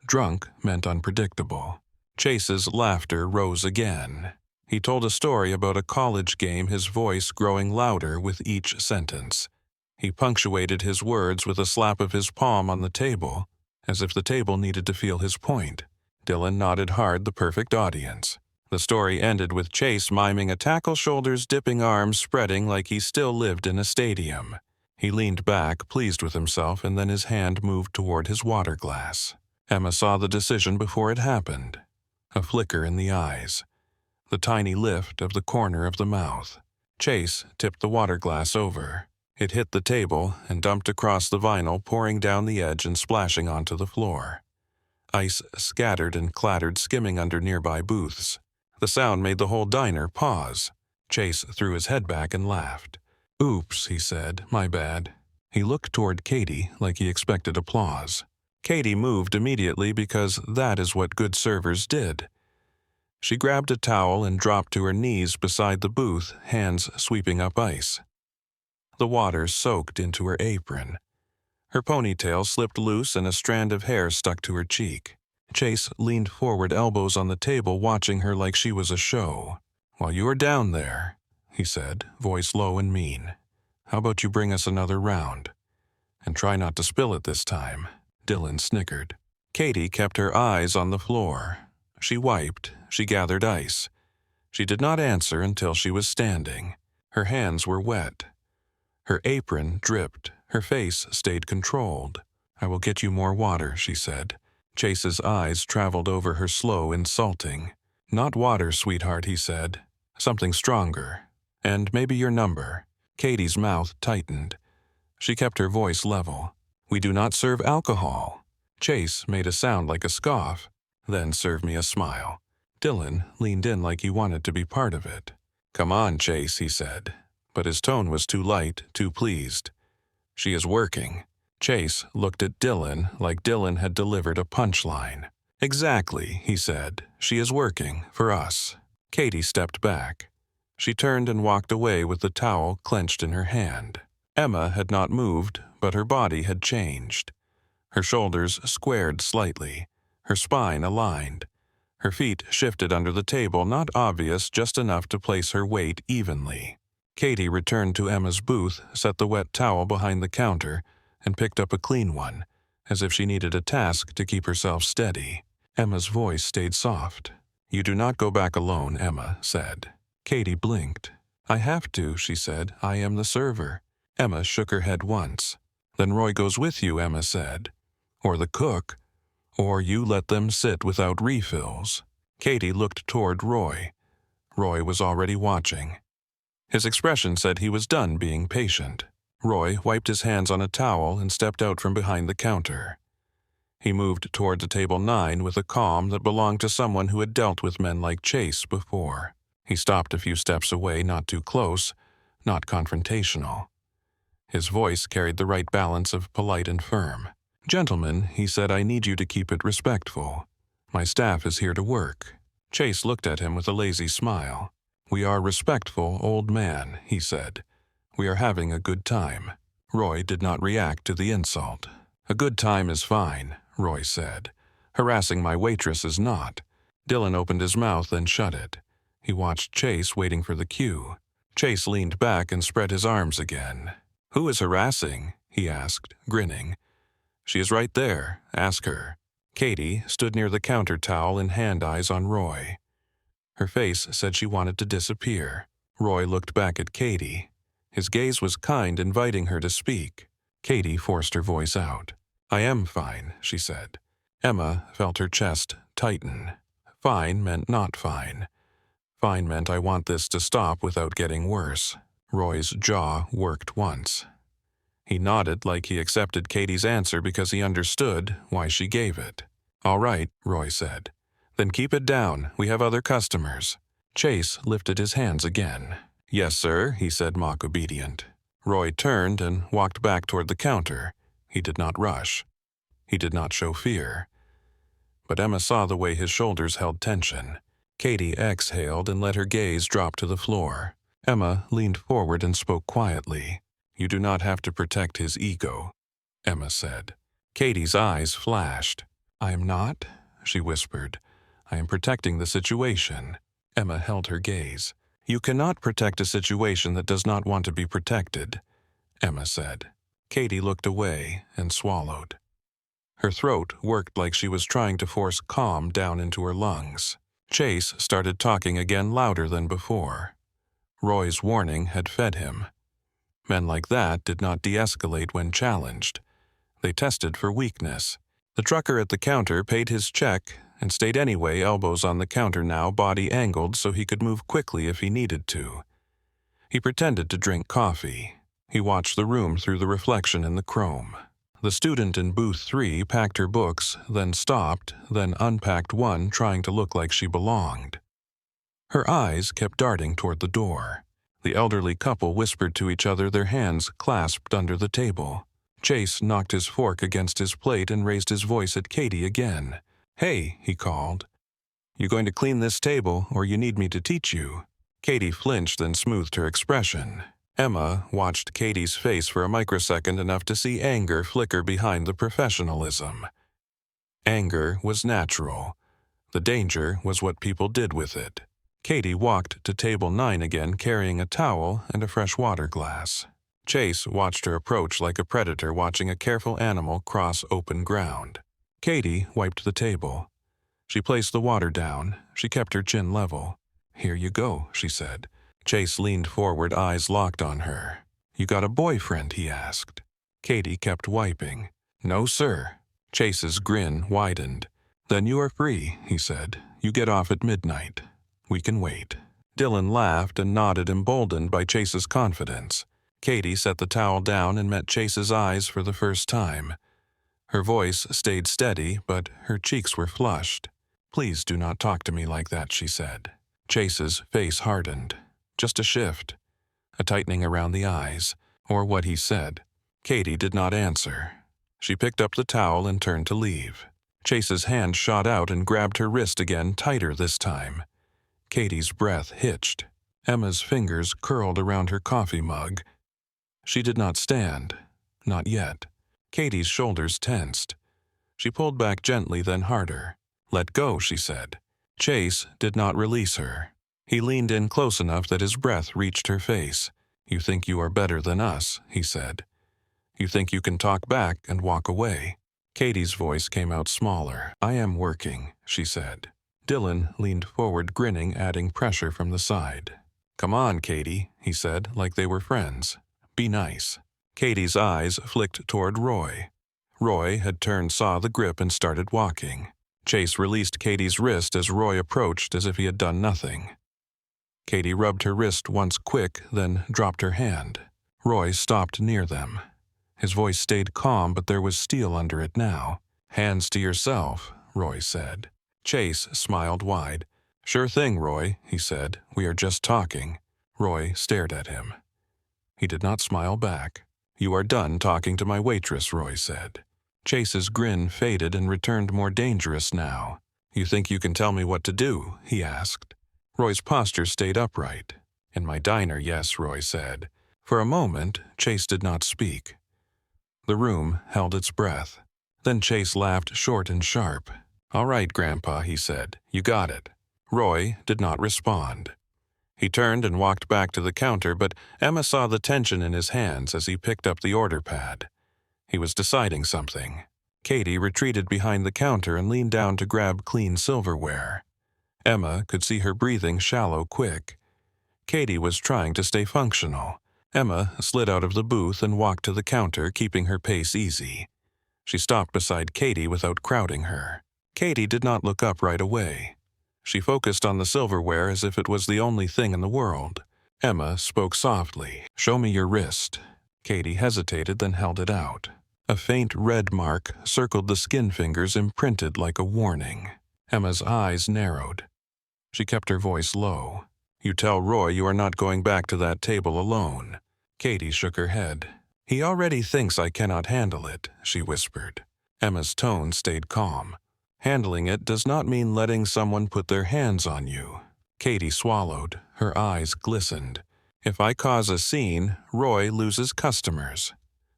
Drunk meant unpredictable. Chase's laughter rose again. He told a story about a college game, his voice growing louder with each sentence. He punctuated his words with a slap of his palm on the table, as if the table needed to feel his point. Dylan nodded hard, the perfect audience. The story ended with Chase miming a tackle, shoulders dipping, arms spreading like he still lived in a stadium. He leaned back, pleased with himself, and then his hand moved toward his water glass. Emma saw the decision before it happened. A flicker in the eyes. The tiny lift of the corner of the mouth. Chase tipped the water glass over. It hit the table and dumped across the vinyl, pouring down the edge and splashing onto the floor. Ice scattered and clattered, skimming under nearby booths. The sound made the whole diner pause. Chase threw his head back and laughed. "Oops," he said, "my bad." He looked toward Katie like he expected applause. Katie moved immediately because that is what good servers did. She grabbed a towel and dropped to her knees beside the booth, hands sweeping up ice. The water soaked into her apron. Her ponytail slipped loose and a strand of hair stuck to her cheek. Chase leaned forward, elbows on the table, watching her like she was a show. "While you are down there," he said, voice low and mean, "how about you bring us another round? And try not to spill it this time." Dylan snickered. Katie kept her eyes on the floor. She wiped, she gathered ice. She did not answer until she was standing. Her hands were wet. Her apron dripped. Her face stayed controlled. "I will get you more water," she said. Chase's eyes traveled over her, slow, insulting. "Not water, sweetheart," he said. "Something stronger. And maybe your number." Katie's mouth tightened. She kept her voice level. "We do not serve alcohol." Chase made a sound like a scoff, then served me a smile. Dylan leaned in like he wanted to be part of it. "Come on, Chase," he said. But his tone was too light, too pleased. "She is working." Chase looked at Dylan like Dylan had delivered a punchline. "Exactly," he said. "She is working, for us." Katie stepped back. She turned and walked away with the towel clenched in her hand. Emma had not moved, but her body had changed. Her shoulders squared slightly, her spine aligned. Her feet shifted under the table, not obvious, just enough to place her weight evenly. Katie returned to Emma's booth, set the wet towel behind the counter, and picked up a clean one, as if she needed a task to keep herself steady. Emma's voice stayed soft. "You do not go back alone," Emma said. Katie blinked. "I have to," she said. "I am the server." Emma shook her head once. "Then Roy goes with you," Emma said. "Or the cook. Or you let them sit without refills." Katie looked toward Roy. Roy was already watching. His expression said he was done being patient. Roy wiped his hands on a towel and stepped out from behind the counter. He moved toward the table 9 with a calm that belonged to someone who had dealt with men like Chase before. He stopped a few steps away, not too close, not confrontational. His voice carried the right balance of polite and firm. "Gentlemen," he said, "I need you to keep it respectful. My staff is here to work." Chase looked at him with a lazy smile. "We are respectful, old man," he said. "We are having a good time." Roy did not react to the insult. "A good time is fine," Roy said. "Harassing my waitress is not." Dylan opened his mouth, then shut it. He watched Chase, waiting for the cue. Chase leaned back and spread his arms again. "Who is harassing?" he asked, grinning. "She is right there. Ask her." Katie stood near the counter, towel in hand, eyes on Roy. Her face said she wanted to disappear. Roy looked back at Katie. His gaze was kind, inviting her to speak. Katie forced her voice out. "I am fine," she said. Emma felt her chest tighten. Fine meant not fine. Fine meant I want this to stop without getting worse. Roy's jaw worked once. He nodded like he accepted Katie's answer because he understood why she gave it. "All right," Roy said. "Then keep it down. We have other customers." Chase lifted his hands again. "Yes, sir," he said, mock obedient. Roy turned and walked back toward the counter. He did not rush. He did not show fear. But Emma saw the way his shoulders held tension. Katie exhaled and let her gaze drop to the floor. Emma leaned forward and spoke quietly. "You do not have to protect his ego," Emma said. Katie's eyes flashed. "I am not," she whispered. "I am protecting the situation." Emma held her gaze. "You cannot protect a situation that does not want to be protected," Emma said. Katie looked away and swallowed. Her throat worked like she was trying to force calm down into her lungs. Chase started talking again louder than before. Roy's warning had fed him. Men like that did not de-escalate when challenged. They tested for weakness. The trucker at the counter paid his check and stayed anyway, elbows on the counter now, body angled so he could move quickly if he needed to. He pretended to drink coffee. He watched the room through the reflection in the chrome. The student in booth 3 packed her books, then stopped, then unpacked one, trying to look like she belonged. Her eyes kept darting toward the door. The elderly couple whispered to each other, their hands clasped under the table. Chase knocked his fork against his plate and raised his voice at Katie again. "Hey," he called. "You going to clean this table, or you need me to teach you?" Katie flinched and smoothed her expression. Emma watched Katie's face for a microsecond, enough to see anger flicker behind the professionalism. Anger was natural. The danger was what people did with it. Katie walked to table 9 again, carrying a towel and a fresh water glass. Chase watched her approach like a predator watching a careful animal cross open ground. Katie wiped the table. She placed the water down. She kept her chin level. "Here you go," she said. Chase leaned forward, eyes locked on her. "You got a boyfriend?" he asked. Katie kept wiping. "No, sir." Chase's grin widened. "Then you are free," he said. "You get off at midnight. We can wait." Dylan laughed and nodded, emboldened by Chase's confidence. Katie set the towel down and met Chase's eyes for the first time. Her voice stayed steady, but her cheeks were flushed. "Please do not talk to me like that," she said. Chase's face hardened. Just a shift, a tightening around the eyes, or what he said. Katie did not answer. She picked up the towel and turned to leave. Chase's hand shot out and grabbed her wrist again, tighter this time. Katie's breath hitched. Emma's fingers curled around her coffee mug. She did not stand. Not yet. Katie's shoulders tensed. She pulled back gently, then harder. "Let go," she said. Chase did not release her. He leaned in close enough that his breath reached her face. "You think you are better than us," he said. "You think you can talk back and walk away." Katie's voice came out smaller. "I am working," she said. Dylan leaned forward, grinning, adding pressure from the side. "Come on, Katie," he said, like they were friends. "Be nice." Katie's eyes flicked toward Roy. Roy had turned, saw the grip, and started walking. Chase released Katie's wrist as Roy approached, as if he had done nothing. Katie rubbed her wrist once quick, then dropped her hand. Roy stopped near them. His voice stayed calm, but there was steel under it now. "Hands to yourself," Roy said. Chase smiled wide. "Sure thing, Roy," he said. "We are just talking." Roy stared at him. He did not smile back. "You are done talking to my waitress," Roy said. Chase's grin faded and returned, more dangerous now. "You think you can tell me what to do?" he asked. Roy's posture stayed upright. "In my diner, yes," Roy said. For a moment, Chase did not speak. The room held its breath. Then Chase laughed short and sharp. "All right, Grandpa," he said. "You got it." Roy did not respond. He turned and walked back to the counter, but Emma saw the tension in his hands as he picked up the order pad. He was deciding something. Katie retreated behind the counter and leaned down to grab clean silverware. Emma could see her breathing shallow, quick. Katie was trying to stay functional. Emma slid out of the booth and walked to the counter, keeping her pace easy. She stopped beside Katie without crowding her. Katie did not look up right away. She focused on the silverware as if it was the only thing in the world. Emma spoke softly. "Show me your wrist." Katie hesitated, then held it out. A faint red mark circled the skin fingers, imprinted like a warning. Emma's eyes narrowed. She kept her voice low. "You tell Roy you are not going back to that table alone." Katie shook her head. "He already thinks I cannot handle it," she whispered. Emma's tone stayed calm. "Handling it does not mean letting someone put their hands on you." Katie swallowed. Her eyes glistened. "If I cause a scene, Roy loses customers.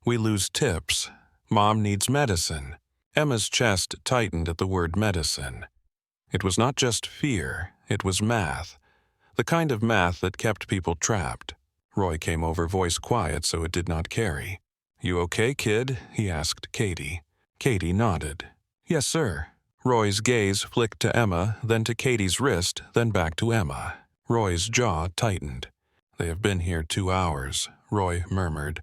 We lose tips. Mom needs medicine." Emma's chest tightened at the word medicine. It was not just fear, it was math. The kind of math that kept people trapped. Roy came over, voice quiet so it did not carry. "You okay, kid?" he asked Katie. Katie nodded. "Yes, sir." Roy's gaze flicked to Emma, then to Katie's wrist, then back to Emma. Roy's jaw tightened. "They have been here 2 hours," Roy murmured.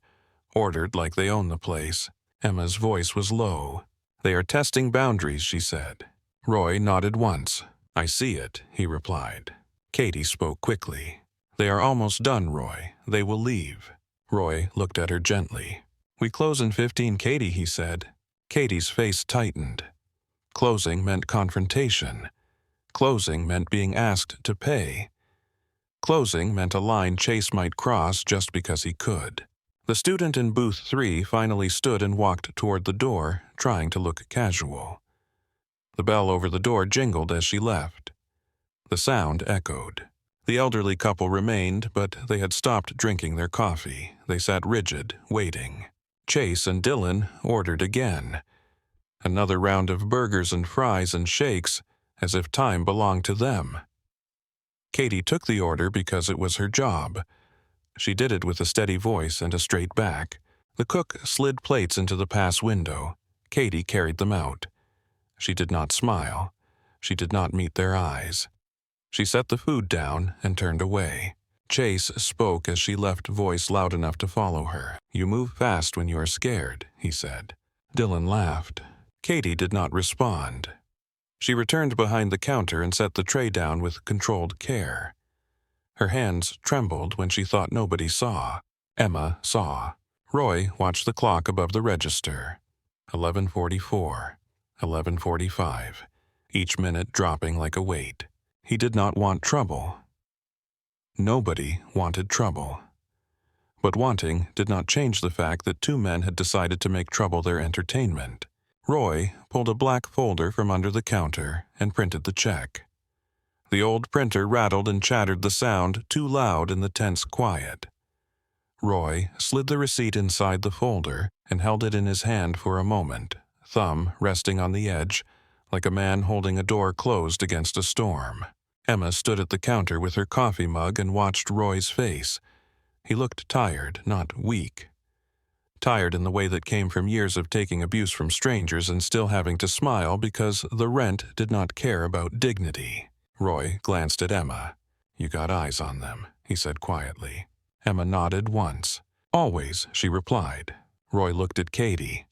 "Ordered like they own the place." Emma's voice was low. "They are testing boundaries," she said. Roy nodded once. "I see it," he replied. Katie spoke quickly. "They are almost done, Roy. They will leave." Roy looked at her gently. "We close in 15, Katie," he said. Katie's face tightened. Closing meant confrontation. Closing meant being asked to pay. Closing meant a line Chase might cross just because he could. The student in booth 3 finally stood and walked toward the door, trying to look casual. The bell over the door jingled as she left. The sound echoed. The elderly couple remained, but they had stopped drinking their coffee. They sat rigid, waiting. Chase and Dylan ordered again. Another round of burgers and fries and shakes, as if time belonged to them. Katie took the order because it was her job. She did it with a steady voice and a straight back. The cook slid plates into the pass window. Katie carried them out. She did not smile. She did not meet their eyes. She set the food down and turned away. Chase spoke as she left, voice loud enough to follow her. "You move fast when you are scared," he said. Dylan laughed. Katie did not respond. She returned behind the counter and set the tray down with controlled care. Her hands trembled when she thought nobody saw. Emma saw. Roy watched the clock above the register. 11:44. 11:45. Each minute dropping like a weight. He did not want trouble. Nobody wanted trouble. But wanting did not change the fact that 2 men had decided to make trouble their entertainment. Roy pulled a black folder from under the counter and printed the check. The old printer rattled and chattered, the sound too loud in the tense quiet. Roy slid the receipt inside the folder and held it in his hand for a moment, thumb resting on the edge, like a man holding a door closed against a storm. Emma stood at the counter with her coffee mug and watched Roy's face. He looked tired, not weak. Tired in the way that came from years of taking abuse from strangers and still having to smile because the rent did not care about dignity. Roy glanced at Emma. "You got eyes on them," he said quietly. Emma nodded once. "Always," she replied. Roy looked at Katie.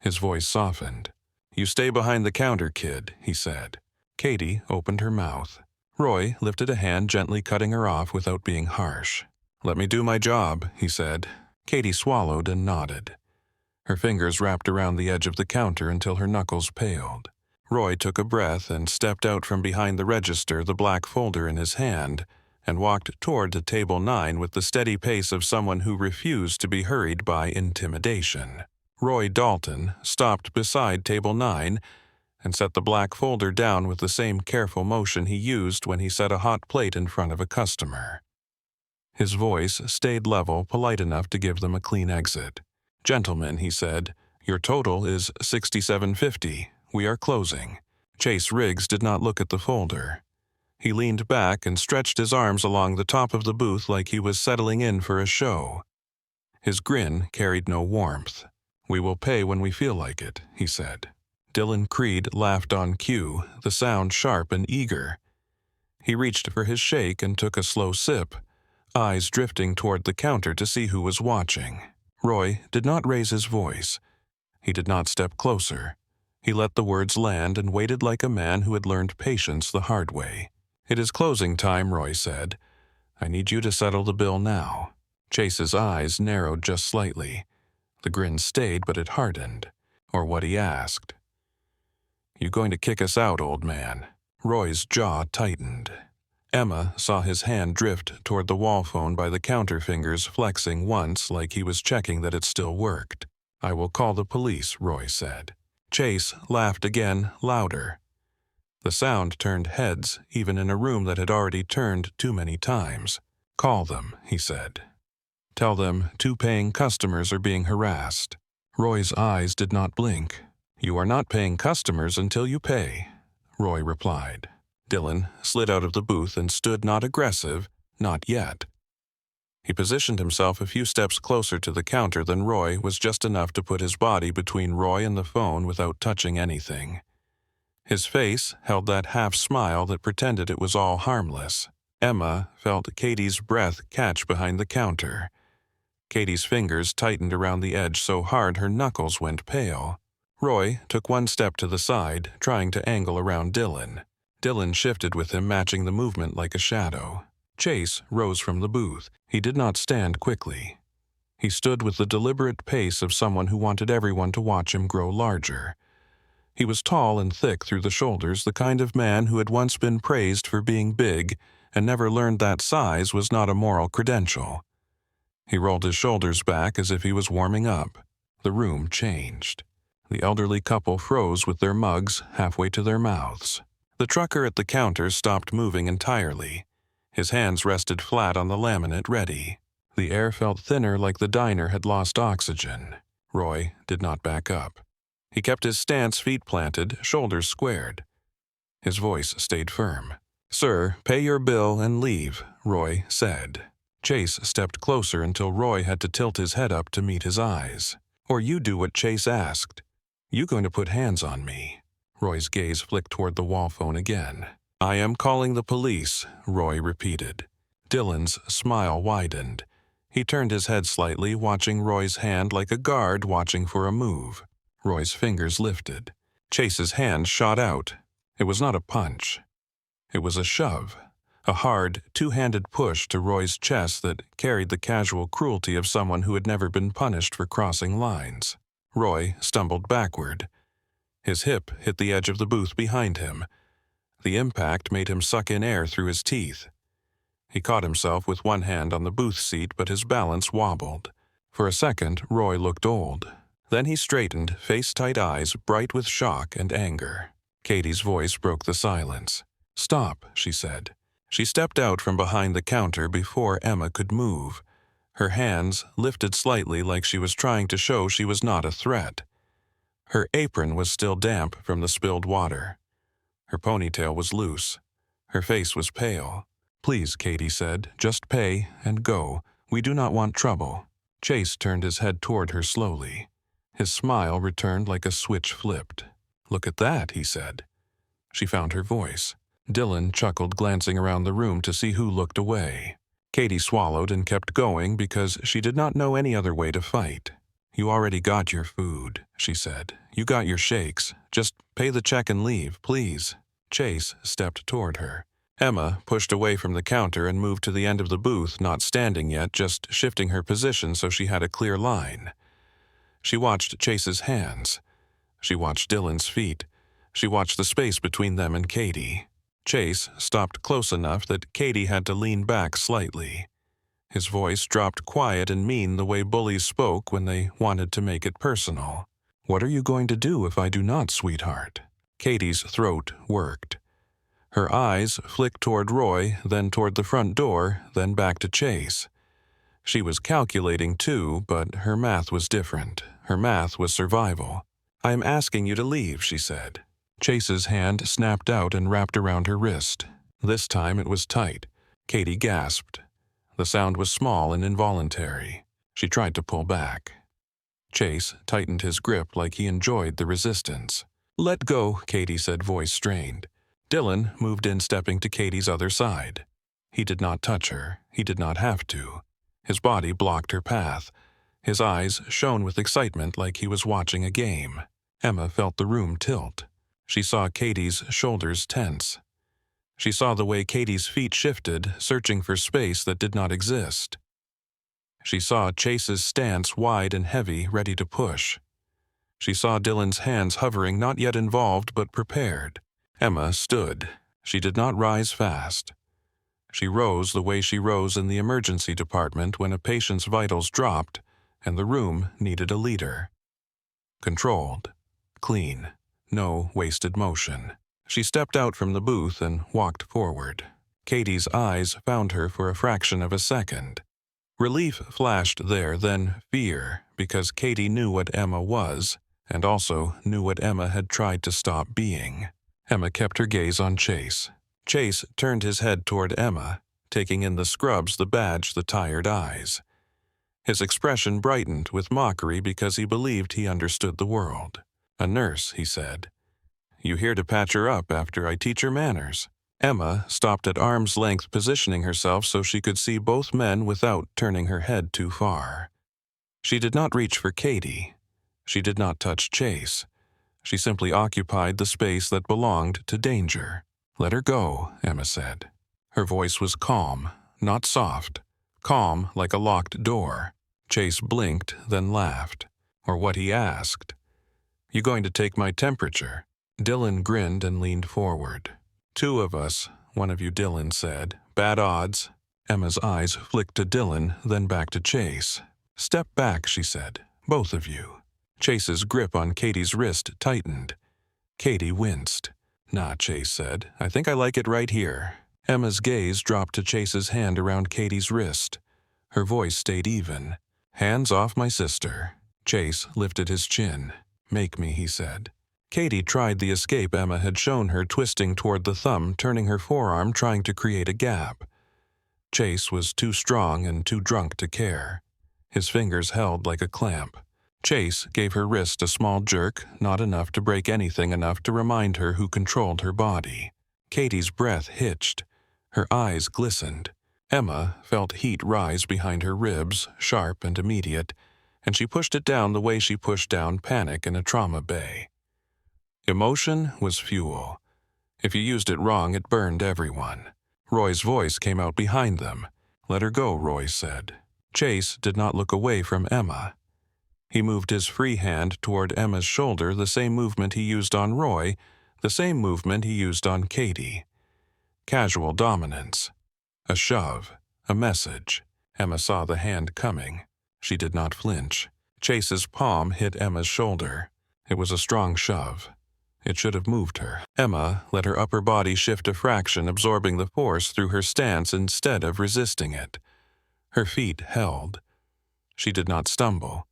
His voice softened. "You stay behind the counter, kid," he said. Katie opened her mouth. Roy lifted a hand, gently cutting her off without being harsh. "Let me do my job," he said. Katie swallowed and nodded. Her fingers wrapped around the edge of the counter until her knuckles paled. Roy took a breath and stepped out from behind the register, the black folder in his hand, and walked toward table 9 with the steady pace of someone who refused to be hurried by intimidation. Roy Dalton stopped beside table 9 and set the black folder down with the same careful motion he used when he set a hot plate in front of a customer. His voice stayed level, polite enough to give them a clean exit. "Gentlemen," he said, "your total is $67.50. We are closing." Chase Riggs did not look at the folder. He leaned back and stretched his arms along the top of the booth like he was settling in for a show. His grin carried no warmth. "We will pay when we feel like it," he said. Dylan Creed laughed on cue, the sound sharp and eager. He reached for his shake and took a slow sip, eyes drifting toward the counter to see who was watching. Roy did not raise his voice. He did not step closer. He let the words land and waited like a man who had learned patience the hard way. "It is closing time," Roy said. "I need you to settle the bill now." Chase's eyes narrowed just slightly. The grin stayed, but it hardened. Or what he asked. "You going to kick us out, old man?" Roy's jaw tightened. Emma saw his hand drift toward the wall phone by the counter, fingers flexing once like he was checking that it still worked. "I will call the police," Roy said. Chase laughed again, louder. The sound turned heads, even in a room that had already turned too many times. "Call them," he said. "Tell them 2 paying customers are being harassed." Roy's eyes did not blink. "You are not paying customers until you pay," Roy replied. Dylan slid out of the booth and stood, not aggressive, not yet. He positioned himself a few steps closer to the counter than Roy was, just enough to put his body between Roy and the phone without touching anything. His face held that half smile that pretended it was all harmless. Emma felt Katie's breath catch behind the counter. Katie's fingers tightened around the edge so hard her knuckles went pale. Roy took 1 step to the side, trying to angle around Dylan. Dylan shifted with him, matching the movement like a shadow. Chase rose from the booth. He did not stand quickly. He stood with the deliberate pace of someone who wanted everyone to watch him grow larger. He was tall and thick through the shoulders, the kind of man who had once been praised for being big and never learned that size was not a moral credential. He rolled his shoulders back as if he was warming up. The room changed. The elderly couple froze with their mugs halfway to their mouths. The trucker at the counter stopped moving entirely. His hands rested flat on the laminate, ready. The air felt thinner, like the diner had lost oxygen. Roy did not back up. He kept his stance, feet planted, shoulders squared. His voice stayed firm. "Sir, pay your bill and leave," Roy said. Chase stepped closer until Roy had to tilt his head up to meet his eyes. "Or you do what Chase asked. You going to put hands on me?" Roy's gaze flicked toward the wall phone again. "I am calling the police," Roy repeated. Dylan's smile widened. He turned his head slightly, watching Roy's hand like a guard watching for a move. Roy's fingers lifted. Chase's hand shot out. It was not a punch. It was a shove. A hard, 2-handed push to Roy's chest that carried the casual cruelty of someone who had never been punished for crossing lines. Roy stumbled backward. His hip hit the edge of the booth behind him. The impact made him suck in air through his teeth. He caught himself with 1 hand on the booth seat, but his balance wobbled. For a second, Roy looked old. Then he straightened, face-tight eyes bright with shock and anger. Katie's voice broke the silence. "Stop," she said. She stepped out from behind the counter before Emma could move. Her hands lifted slightly, like she was trying to show she was not a threat. Her apron was still damp from the spilled water. Her ponytail was loose. Her face was pale. "Please," Katie said, "just pay and go. We do not want trouble." Chase turned his head toward her slowly. His smile returned like a switch flipped. "Look at that," he said. She found her voice. Dylan chuckled, glancing around the room to see who looked away. Katie swallowed and kept going because she did not know any other way to fight. "You already got your food," she said. "You got your shakes. Just pay the check and leave, please." Chase stepped toward her. Emma pushed away from the counter and moved to the end of the booth, not standing yet, just shifting her position so she had a clear line. She watched Chase's hands. She watched Dylan's feet. She watched the space between them and Katie. Chase stopped close enough that Katie had to lean back slightly. His voice dropped quiet and mean, the way bullies spoke when they wanted to make it personal. "What are you going to do if I do not, sweetheart?" Katie's throat worked. Her eyes flicked toward Roy, then toward the front door, then back to Chase. She was calculating too, but her math was different. Her math was survival. "I am asking you to leave," she said. Chase's hand snapped out and wrapped around her wrist. This time it was tight. Katie gasped. The sound was small and involuntary. She tried to pull back. Chase tightened his grip like he enjoyed the resistance. "Let go," Katie said, voice strained. Dylan moved in, stepping to Katie's other side. He did not touch her. He did not have to. His body blocked her path. His eyes shone with excitement like he was watching a game. Emma felt the room tilt. She saw Katie's shoulders tense. She saw the way Katie's feet shifted, searching for space that did not exist. She saw Chase's stance wide and heavy, ready to push. She saw Dylan's hands hovering, not yet involved, but prepared. Emma stood. She did not rise fast. She rose the way she rose in the emergency department when a patient's vitals dropped and the room needed a leader. Controlled. Clean. No wasted motion. She stepped out from the booth and walked forward. Katie's eyes found her for a fraction of a second. Relief flashed there, then fear, because Katie knew what Emma was, and also knew what Emma had tried to stop being. Emma kept her gaze on Chase. Chase turned his head toward Emma, taking in the scrubs, the badge, the tired eyes. His expression brightened with mockery because he believed he understood the world. "A nurse," he said. "You here to patch her up after I teach her manners?" Emma stopped at arm's length, positioning herself so she could see both men without turning her head too far. She did not reach for Katie. She did not touch Chase. She simply occupied the space that belonged to danger. "Let her go," Emma said. Her voice was calm, not soft. Calm like a locked door. Chase blinked, then laughed. Or what he asked. "You going to take my temperature?" Dylan grinned and leaned forward. "Two of us," one of you Dylan said. "Bad odds." Emma's eyes flicked to Dylan, then back to Chase. "Step back," she said. "Both of you." Chase's grip on Katie's wrist tightened. Katie winced. "Nah," Chase said. "I think I like it right here." Emma's gaze dropped to Chase's hand around Katie's wrist. Her voice stayed even. "Hands off my sister." Chase lifted his chin. "Make me," he said. Katie tried the escape Emma had shown her, twisting toward the thumb, turning her forearm, trying to create a gap. Chase was too strong and too drunk to care. His fingers held like a clamp. Chase gave her wrist a small jerk, not enough to break anything, enough to remind her who controlled her body. Katie's breath hitched. Her eyes glistened. Emma felt heat rise behind her ribs, sharp and immediate, and she pushed it down the way she pushed down panic in a trauma bay. Emotion was fuel. If you used it wrong, it burned everyone. Roy's voice came out behind them. "Let her go," Roy said. Chase did not look away from Emma. He moved his free hand toward Emma's shoulder, the same movement he used on Roy, the same movement he used on Katie. Casual dominance. A shove. A message. Emma saw the hand coming. She did not flinch. Chase's palm hit Emma's shoulder. It was a strong shove. It should have moved her. Emma let her upper body shift a fraction, absorbing the force through her stance instead of resisting it. Her feet held. She did not stumble.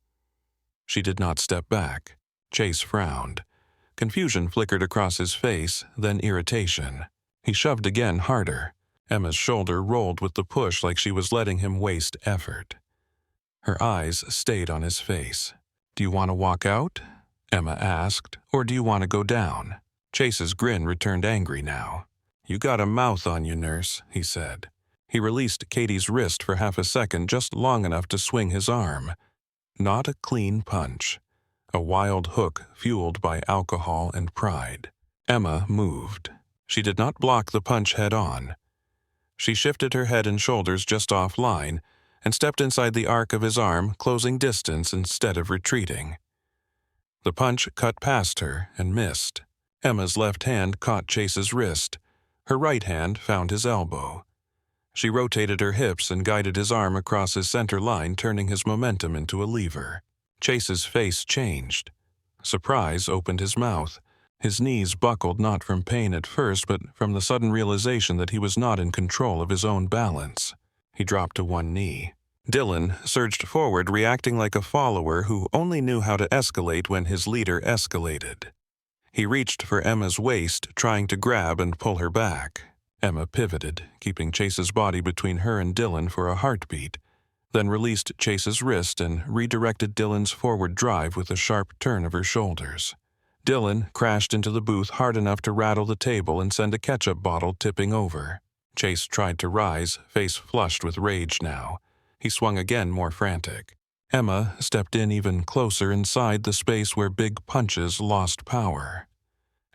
She did not step back. Chase frowned. Confusion flickered across his face, then irritation. He shoved again, harder. Emma's shoulder rolled with the push like she was letting him waste effort. Her eyes stayed on his face. "Do you want to walk out?" Emma asked. "Or do you want to go down?" Chase's grin returned angry now. "You got a mouth on you, nurse," he said. He released Katie's wrist for half a second, just long enough to swing his arm. Not a clean punch. A wild hook fueled by alcohol and pride. Emma moved. She did not block the punch head on. She shifted her head and shoulders just offline and stepped inside the arc of his arm, closing distance instead of retreating. The punch cut past her and missed. Emma's left hand caught Chase's wrist. Her right hand found his elbow. She rotated her hips and guided his arm across his center line, turning his momentum into a lever. Chase's face changed. Surprise opened his mouth. His knees buckled not from pain at first, but from the sudden realization that he was not in control of his own balance. He dropped to one knee. Dylan surged forward, reacting like a follower who only knew how to escalate when his leader escalated. He reached for Emma's waist, trying to grab and pull her back. Emma pivoted, keeping Chase's body between her and Dylan for a heartbeat, then released Chase's wrist and redirected Dylan's forward drive with a sharp turn of her shoulders. Dylan crashed into the booth hard enough to rattle the table and send a ketchup bottle tipping over. Chase tried to rise, face flushed with rage now. He swung again, more frantic. Emma stepped in even closer inside the space where big punches lost power.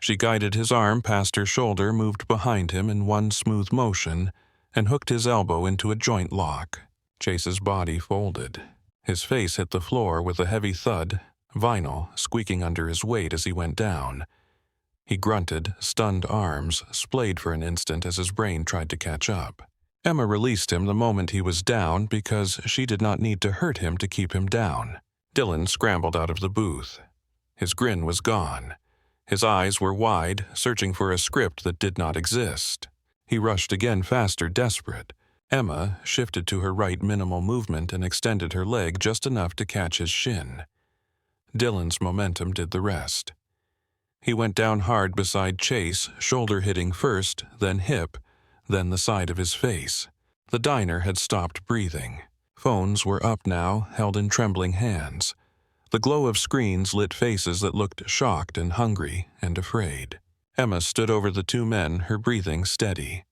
She guided his arm past her shoulder, moved behind him in one smooth motion, and hooked his elbow into a joint lock. Chase's body folded. His face hit the floor with a heavy thud, vinyl squeaking under his weight as he went down. He grunted, stunned arms splayed for an instant as his brain tried to catch up. Emma released him the moment he was down because she did not need to hurt him to keep him down. Dylan scrambled out of the booth. His grin was gone. His eyes were wide, searching for a script that did not exist. He rushed again faster, desperate. Emma shifted to her right minimal movement and extended her leg just enough to catch his shin. Dylan's momentum did the rest. He went down hard beside Chase, shoulder hitting first, then hip, then the side of his face. The diner had stopped breathing. Phones were up now, held in trembling hands. The glow of screens lit faces that looked shocked and hungry and afraid. Emma stood over the two men, her breathing steady.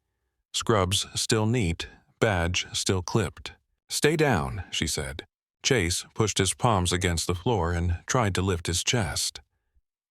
Scrubs still neat, badge still clipped. "Stay down," she said. Chase pushed his palms against the floor and tried to lift his chest.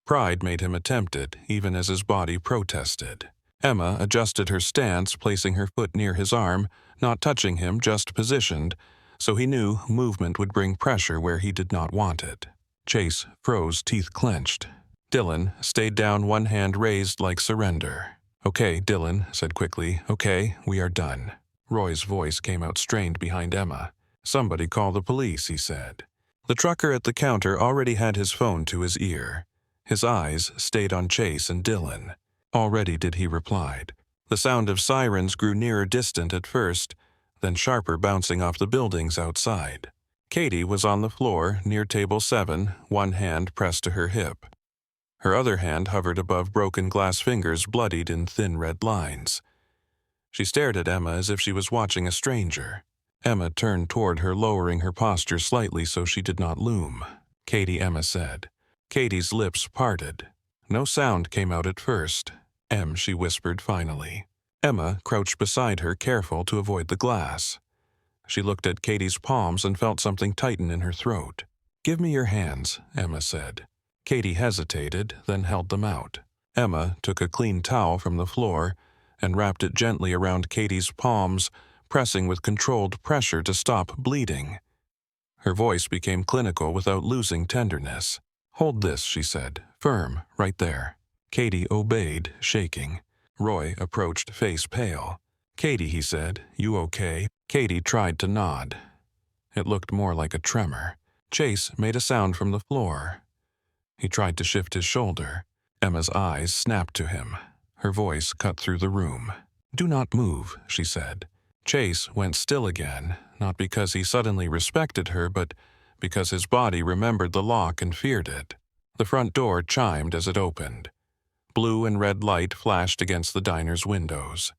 Pride made him attempt it, even as his body protested. Emma adjusted her stance, placing her foot near his arm, not touching him, just positioned, so he knew movement would bring pressure where he did not want it. Chase froze, teeth clenched. Dylan stayed down, one hand raised like surrender. "Okay," Dylan said quickly. "Okay, we are done." Roy's voice came out strained behind Emma. "Somebody call the police," he said. The trucker at the counter already had his phone to his ear. His eyes stayed on Chase and Dylan. "Already," he replied. The sound of sirens grew nearer distant at first, then sharper, bouncing off the buildings outside. Katie was on the floor near table 7, one hand pressed to her hip. Her other hand hovered above broken glass fingers bloodied in thin red lines. She stared at Emma as if she was watching a stranger. Emma turned toward her, lowering her posture slightly so she did not loom. "Katie," Emma said. Katie's lips parted. No sound came out at first. "Em," she whispered finally. Emma crouched beside her, careful to avoid the glass. She looked at Katie's palms and felt something tighten in her throat. "Give me your hands," Emma said. Katie hesitated, then held them out. Emma took a clean towel from the floor and wrapped it gently around Katie's palms, pressing with controlled pressure to stop bleeding. Her voice became clinical without losing tenderness. "Hold this," she said. "Firm, right there." Katie obeyed, shaking. Roy approached, face pale. "Katie," he said, "you okay?" Katie tried to nod. It looked more like a tremor. Chase made a sound from the floor. He tried to shift his shoulder. Emma's eyes snapped to him. Her voice cut through the room. "Do not move," she said. Chase went still again, not because he suddenly respected her, but because his body remembered the lock and feared it. The front door chimed as it opened. Blue and red light flashed against the diner's windows.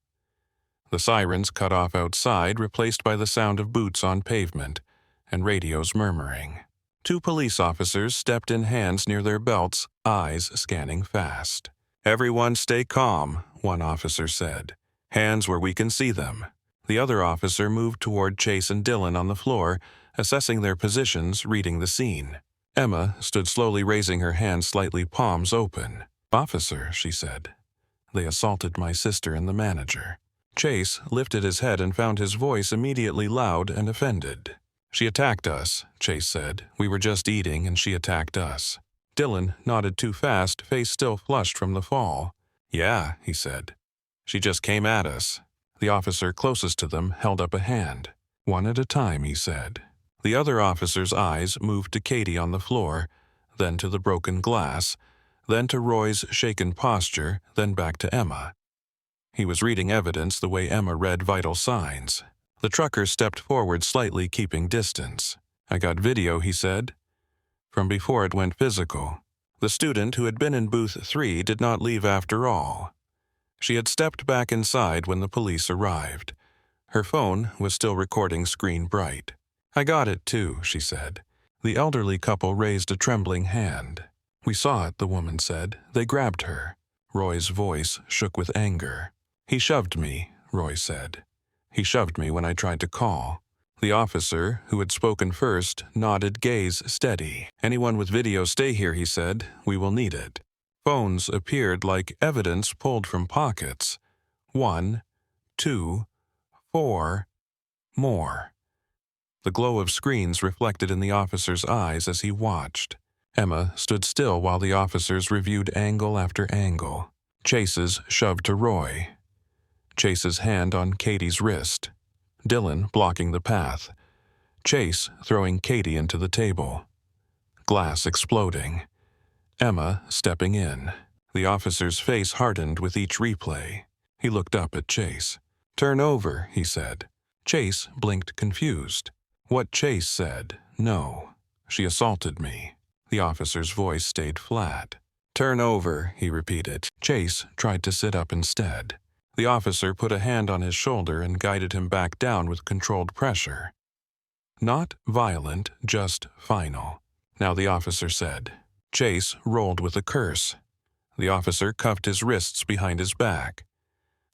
The sirens cut off outside, replaced by the sound of boots on pavement and radios murmuring. Two police officers stepped in, hands near their belts, eyes scanning fast. "Everyone stay calm," one officer said. "Hands where we can see them." The other officer moved toward Chase and Dylan on the floor, assessing their positions, reading the scene. Emma stood slowly, raising her hands slightly, palms open. "Officer," she said. "They assaulted my sister and the manager." Chase lifted his head and found his voice immediately loud and offended. "She attacked us," Chase said. "We were just eating and she attacked us." Dylan nodded too fast, face still flushed from the fall. "Yeah," he said. "She just came at us." The officer closest to them held up a hand. "One at a time," he said. The other officer's eyes moved to Katie on the floor, then to the broken glass, then to Roy's shaken posture, then back to Emma. He was reading evidence the way Emma read vital signs. The trucker stepped forward slightly, keeping distance. "I got video," he said. From before it went physical. The student who had been in booth 3 did not leave after all. She had stepped back inside when the police arrived. Her phone was still recording, screen bright. "I got it too," she said. The elderly couple raised a trembling hand. "We saw it," the woman said. "They grabbed her." Roy's voice shook with anger. "He shoved me," Roy said. "He shoved me when I tried to call." The officer, who had spoken first, nodded, gaze steady. "Anyone with video, stay here," he said. "We will need it." Phones appeared like evidence pulled from pockets. 1, 2, 4, more. The glow of screens reflected in the officer's eyes as he watched. Emma stood still while the officers reviewed angle after angle. Chase's shoved to Roy. Chase's hand on Katie's wrist. Dylan blocking the path. Chase throwing Katie into the table. Glass exploding. Emma stepping in. The officer's face hardened with each replay. He looked up at Chase. "Turn over," he said. Chase blinked confused. What Chase said, "No, she assaulted me." The officer's voice stayed flat. "Turn over," he repeated. Chase tried to sit up instead. The officer put a hand on his shoulder and guided him back down with controlled pressure. Not violent, just final. Now the officer said. Chase rolled with a curse. The officer cuffed his wrists behind his back.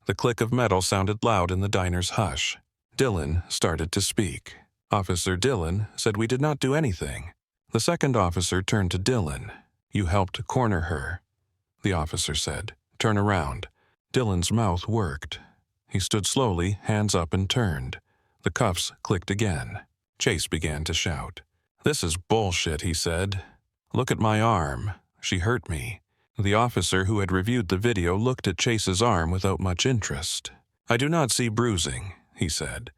The click of metal sounded loud in the diner's hush. Dylan started to speak. Officer Dylan said, "We did not do anything." The second officer turned to Dylan. "You helped corner her." The officer said, "Turn around." Dylan's mouth worked. He stood slowly, hands up, and turned. The cuffs clicked again. Chase began to shout. "This is bullshit," he said. "Look at my arm. She hurt me." The officer who had reviewed the video looked at Chase's arm without much interest. "I do not see bruising," he said.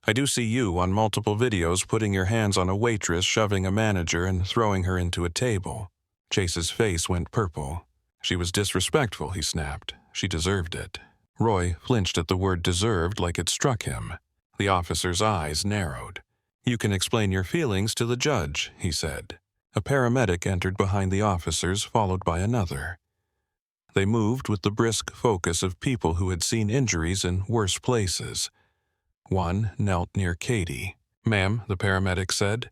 "I do see you on multiple videos putting your hands on a waitress, shoving a manager, and throwing her into a table." Chase's face went purple. "She was disrespectful," he snapped. "She deserved it." Roy flinched at the word deserved like it struck him. The officer's eyes narrowed. "You can explain your feelings to the judge," he said. A paramedic entered behind the officers, followed by another. They moved with the brisk focus of people who had seen injuries in worse places. One knelt near Katie. "Ma'am," the paramedic said,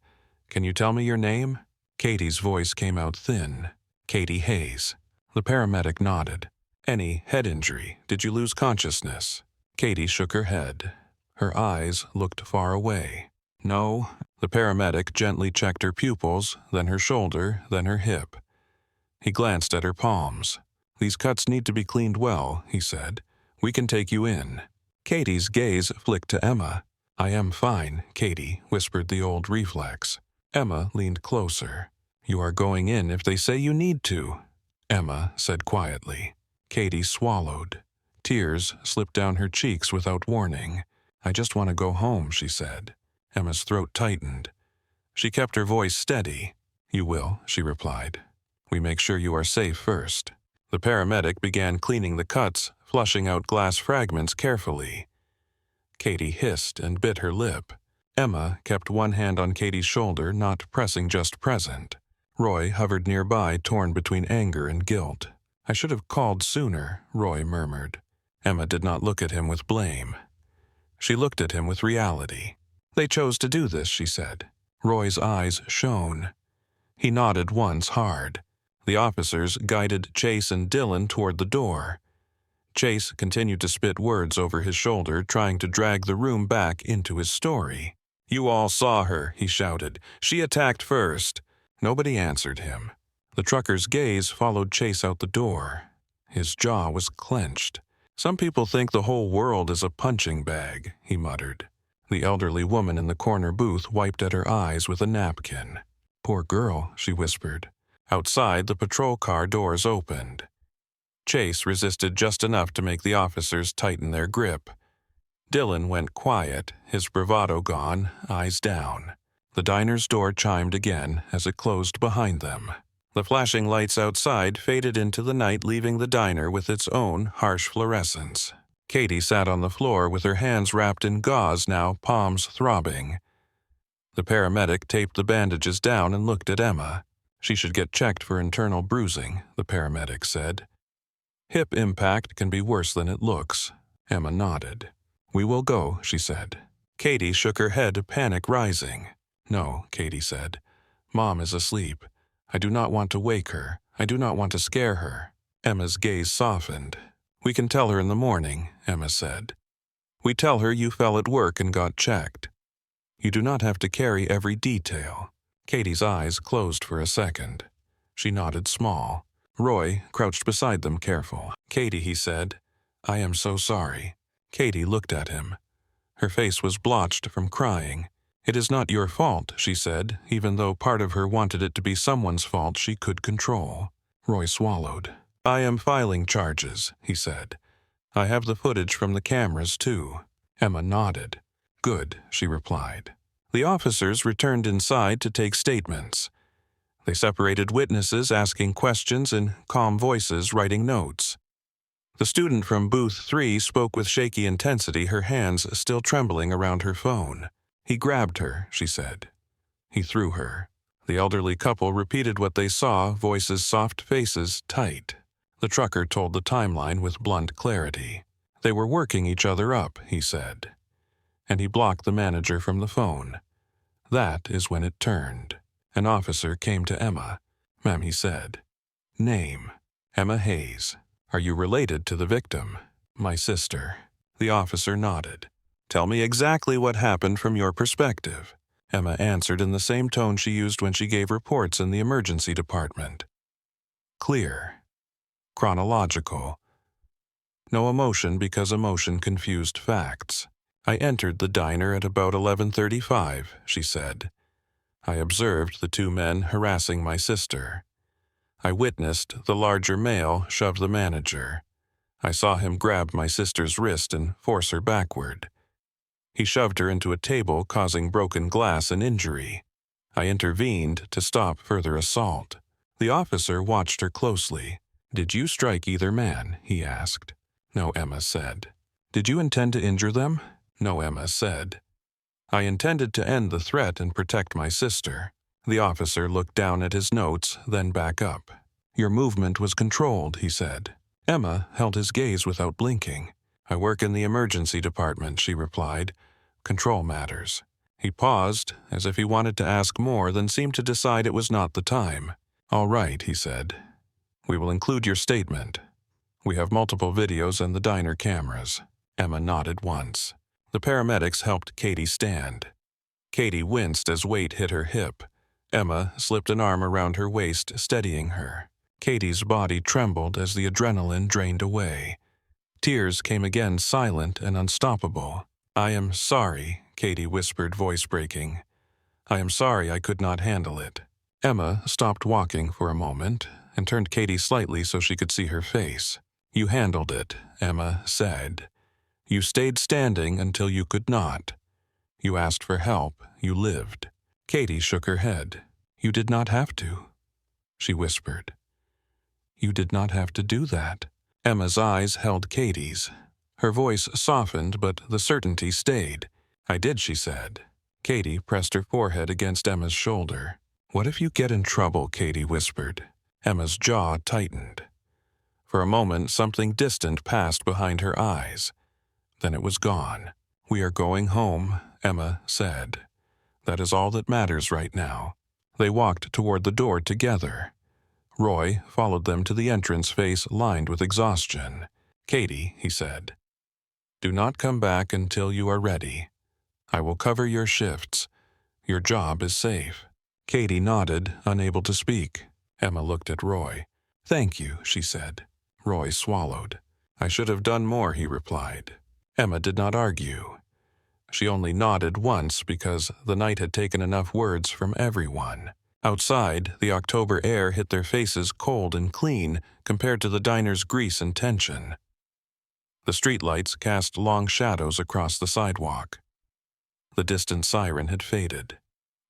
"can you tell me your name?" Katie's voice came out thin. "Katie Hayes." The paramedic nodded. "Any head injury? Did you lose consciousness?" Katie shook her head. Her eyes looked far away. "No." The paramedic gently checked her pupils, then her shoulder, then her hip. He glanced at her palms. "These cuts need to be cleaned well," he said. "We can take you in." Katie's gaze flicked to Emma. "I am fine, Katie," whispered the old reflex. Emma leaned closer. "You are going in if they say you need to," Emma said quietly. Katie swallowed. Tears slipped down her cheeks without warning. "I just want to go home," she said. Emma's throat tightened. She kept her voice steady. "You will," she replied. "We make sure you are safe first." The paramedic began cleaning the cuts, flushing out glass fragments carefully. Katie hissed and bit her lip. Emma kept one hand on Katie's shoulder, not pressing, just present. Roy hovered nearby, torn between anger and guilt. "I should have called sooner," Roy murmured. Emma did not look at him with blame. She looked at him with reality. "They chose to do this," she said. Roy's eyes shone. He nodded once hard. The officers guided Chase and Dylan toward the door. Chase continued to spit words over his shoulder, trying to drag the room back into his story. "You all saw her," he shouted. "She attacked first." Nobody answered him. The trucker's gaze followed Chase out the door. His jaw was clenched. "Some people think the whole world is a punching bag," he muttered. The elderly woman in the corner booth wiped at her eyes with a napkin. "Poor girl," she whispered. Outside, the patrol car doors opened. Chase resisted just enough to make the officers tighten their grip. Dylan went quiet, his bravado gone, eyes down. The diner's door chimed again as it closed behind them. The flashing lights outside faded into the night, leaving the diner with its own harsh fluorescence. Katie sat on the floor with her hands wrapped in gauze now, palms throbbing. The paramedic taped the bandages down and looked at Emma. "She should get checked for internal bruising," the paramedic said. "Hip impact can be worse than it looks." Emma nodded. "We will go," she said. Katie shook her head, panic rising. "No," Katie said. "Mom is asleep. I do not want to wake her. I do not want to scare her." Emma's gaze softened. "We can tell her in the morning," Emma said. "We tell her you fell at work and got checked. You do not have to carry every detail." Katie's eyes closed for a second. She nodded small. Roy crouched beside them, careful. "Katie," he said, "I am so sorry." Katie looked at him. Her face was blotched from crying. "It is not your fault," she said, even though part of her wanted it to be someone's fault she could control. Roy swallowed. "I am filing charges," he said. "I have the footage from the cameras, too." Emma nodded. "Good," she replied. The officers returned inside to take statements. They separated witnesses, asking questions, and calm voices writing notes. The student from booth 3 spoke with shaky intensity, her hands still trembling around her phone. "He grabbed her," she said. "He threw her." The elderly couple repeated what they saw, voices soft, faces tight. The trucker told the timeline with blunt clarity. "They were working each other up," he said. And he blocked the manager from the phone. That is when it turned. An officer came to Emma. "Ma'am," he said. "Name?" "Emma Hayes." "Are you related to the victim?" "My sister." The officer nodded. "Tell me exactly what happened from your perspective." Emma answered in the same tone she used when she gave reports in the emergency department. "Clear. Chronological. No emotion because emotion confused facts. I entered the diner at about 11:35, she said. I observed the two men harassing my sister. I witnessed the larger male shove the manager. I saw him grab my sister's wrist and force her backward. He shoved her into a table, causing broken glass and injury. I intervened to stop further assault. The officer watched her closely. "Did you strike either man?" he asked. "No," Emma said. "Did you intend to injure them?" "No," Emma said. "I intended to end the threat and protect my sister." The officer looked down at his notes, then back up. "Your movement was controlled," he said. Emma held his gaze without blinking. "I work in the emergency department," she replied. "Control matters." He paused, as if he wanted to ask more, then seemed to decide it was not the time. "All right," he said. "We will include your statement. We have multiple videos and the diner cameras." Emma nodded once. The paramedics helped Katie stand. Katie winced as weight hit her hip. Emma slipped an arm around her waist, steadying her. Katie's body trembled as the adrenaline drained away. Tears came again, silent and unstoppable. "I am sorry," Katie whispered, voice breaking. "I am sorry I could not handle it." Emma stopped walking for a moment and turned Katie slightly so she could see her face. "You handled it," Emma said. "You stayed standing until you could not. You asked for help. You lived." Katie shook her head. "You did not have to," she whispered. "You did not have to do that." Emma's eyes held Katie's. Her voice softened, but the certainty stayed. "I did," she said. Katie pressed her forehead against Emma's shoulder. "What if you get in trouble?" Katie whispered. Emma's jaw tightened. For a moment, something distant passed behind her eyes. Then it was gone. "We are going home," Emma said. "That is all that matters right now." They walked toward the door together. Roy followed them to the entrance, face lined with exhaustion. "Katie," he said, "do not come back until you are ready. I will cover your shifts. Your job is safe." Katie nodded, unable to speak. Emma looked at Roy. "Thank you," she said. Roy swallowed. "I should have done more," he replied. Emma did not argue. She only nodded once because the night had taken enough words from everyone. Outside, the October air hit their faces cold and clean compared to the diner's grease and tension. The streetlights cast long shadows across the sidewalk. The distant siren had faded.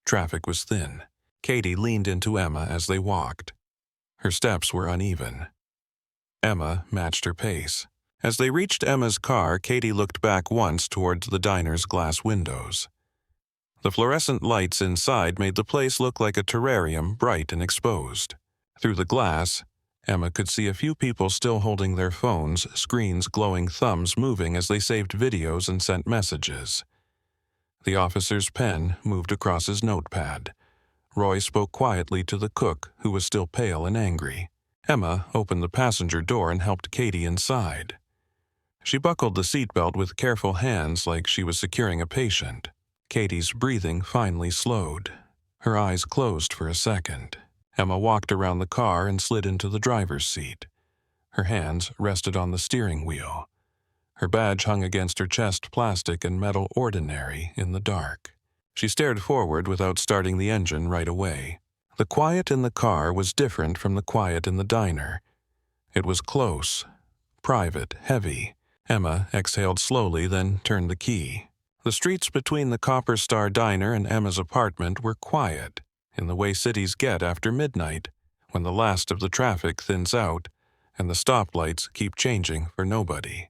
Traffic was thin. Katie leaned into Emma as they walked. Her steps were uneven. Emma matched her pace. As they reached Emma's car, Katie looked back once towards the diner's glass windows. The fluorescent lights inside made the place look like a terrarium, bright and exposed. Through the glass, Emma could see a few people still holding their phones, screens glowing, thumbs moving as they saved videos and sent messages. The officer's pen moved across his notepad. Roy spoke quietly to the cook, who was still pale and angry. Emma opened the passenger door and helped Katie inside. She buckled the seatbelt with careful hands like she was securing a patient. Katie's breathing finally slowed. Her eyes closed for a second. Emma walked around the car and slid into the driver's seat. Her hands rested on the steering wheel. Her badge hung against her chest, plastic and metal ordinary in the dark. She stared forward without starting the engine right away. The quiet in the car was different from the quiet in the diner. It was close, private, heavy. Emma exhaled slowly, then turned the key. The streets between the Copper Star Diner and Emma's apartment were quiet, in the way cities get after midnight, when the last of the traffic thins out and the stoplights keep changing for nobody.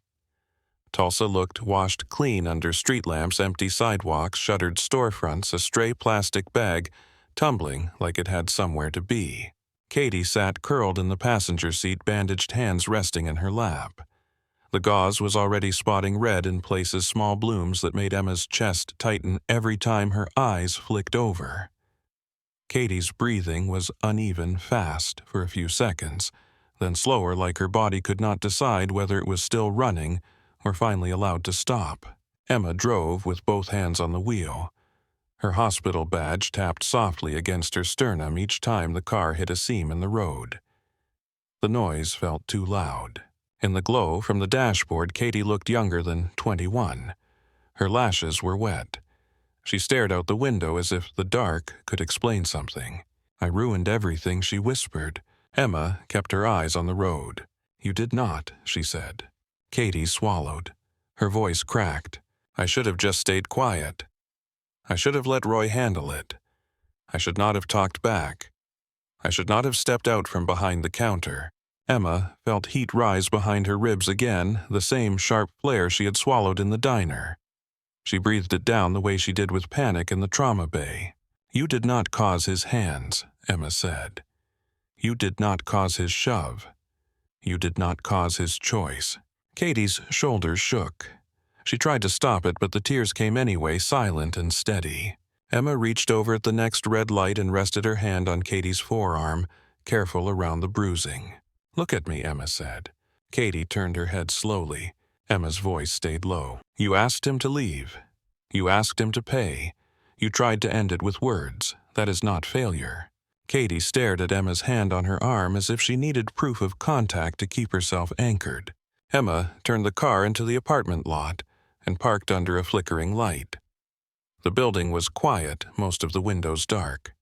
Tulsa looked washed clean under street lamps, empty sidewalks, shuttered storefronts, a stray plastic bag tumbling like it had somewhere to be. Katie sat curled in the passenger seat, bandaged hands resting in her lap. The gauze was already spotting red in places, small blooms that made Emma's chest tighten every time her eyes flicked over. Katie's breathing was uneven, fast for a few seconds, then slower, like her body could not decide whether it was still running or finally allowed to stop. Emma drove with both hands on the wheel. Her hospital badge tapped softly against her sternum each time the car hit a seam in the road. The noise felt too loud. In the glow from the dashboard, Katie looked younger than 21. Her lashes were wet. She stared out the window as if the dark could explain something. "I ruined everything," she whispered. Emma kept her eyes on the road. "You did not," she said. Katie swallowed. Her voice cracked. "I should have just stayed quiet. I should have let Roy handle it. I should not have talked back. I should not have stepped out from behind the counter." Emma felt heat rise behind her ribs again, the same sharp flare she had swallowed in the diner. She breathed it down the way she did with panic in the trauma bay. "You did not cause his hands," Emma said. "You did not cause his shove. You did not cause his choice." Katie's shoulders shook. She tried to stop it, but the tears came anyway, silent and steady. Emma reached over at the next red light and rested her hand on Katie's forearm, careful around the bruising. "Look at me," Emma said. Katie turned her head slowly. Emma's voice stayed low. "You asked him to leave. You asked him to pay. You tried to end it with words. That is not failure." Katie stared at Emma's hand on her arm as if she needed proof of contact to keep herself anchored. Emma turned the car into the apartment lot and parked under a flickering light. The building was quiet, most of the windows dark.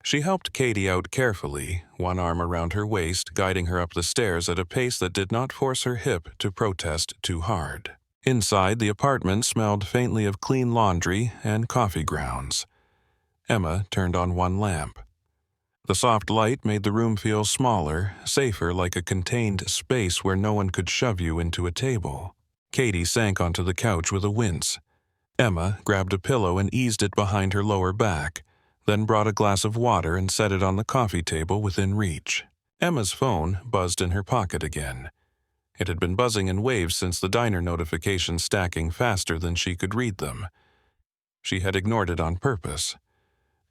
She helped Katie out carefully, one arm around her waist, guiding her up the stairs at a pace that did not force her hip to protest too hard. Inside, the apartment smelled faintly of clean laundry and coffee grounds. Emma turned on one lamp. The soft light made the room feel smaller, safer, like a contained space where no one could shove you into a table. Katie sank onto the couch with a wince. Emma grabbed a pillow and eased it behind her lower back, then brought a glass of water and set it on the coffee table within reach. Emma's phone buzzed in her pocket again. It had been buzzing in waves since the diner notifications, stacking faster than she could read them. She had ignored it on purpose.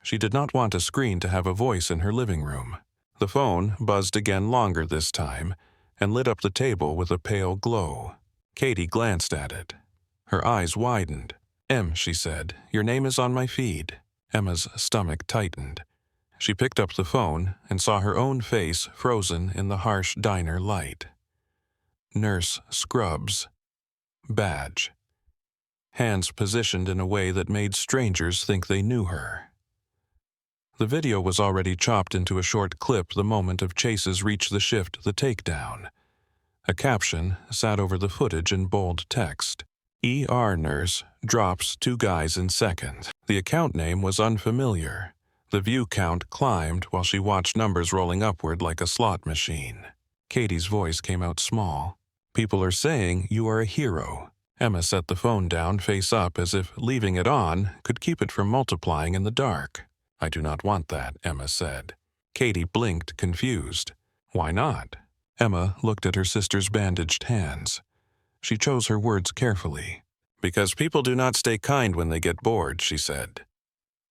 She did not want a screen to have a voice in her living room. The phone buzzed again, longer this time, and lit up the table with a pale glow. Katie glanced at it. Her eyes widened. "Em," she said, "your name is on my feed." Emma's stomach tightened. She picked up the phone and saw her own face frozen in the harsh diner light. Nurse Scrubs. Badge. Hands positioned in a way that made strangers think they knew her. The video was already chopped into a short clip the moment of Chase's reach the shift, the takedown. A caption sat over the footage in bold text. "ER nurse drops 2 guys in seconds." The account name was unfamiliar. The view count climbed while she watched numbers rolling upward like a slot machine. Katie's voice came out small. "People are saying you are a hero." Emma set the phone down face up as if leaving it on could keep it from multiplying in the dark. "I do not want that," Emma said. Katie blinked, confused. "Why not?" Emma looked at her sister's bandaged hands. She chose her words carefully. "Because people do not stay kind when they get bored," she said.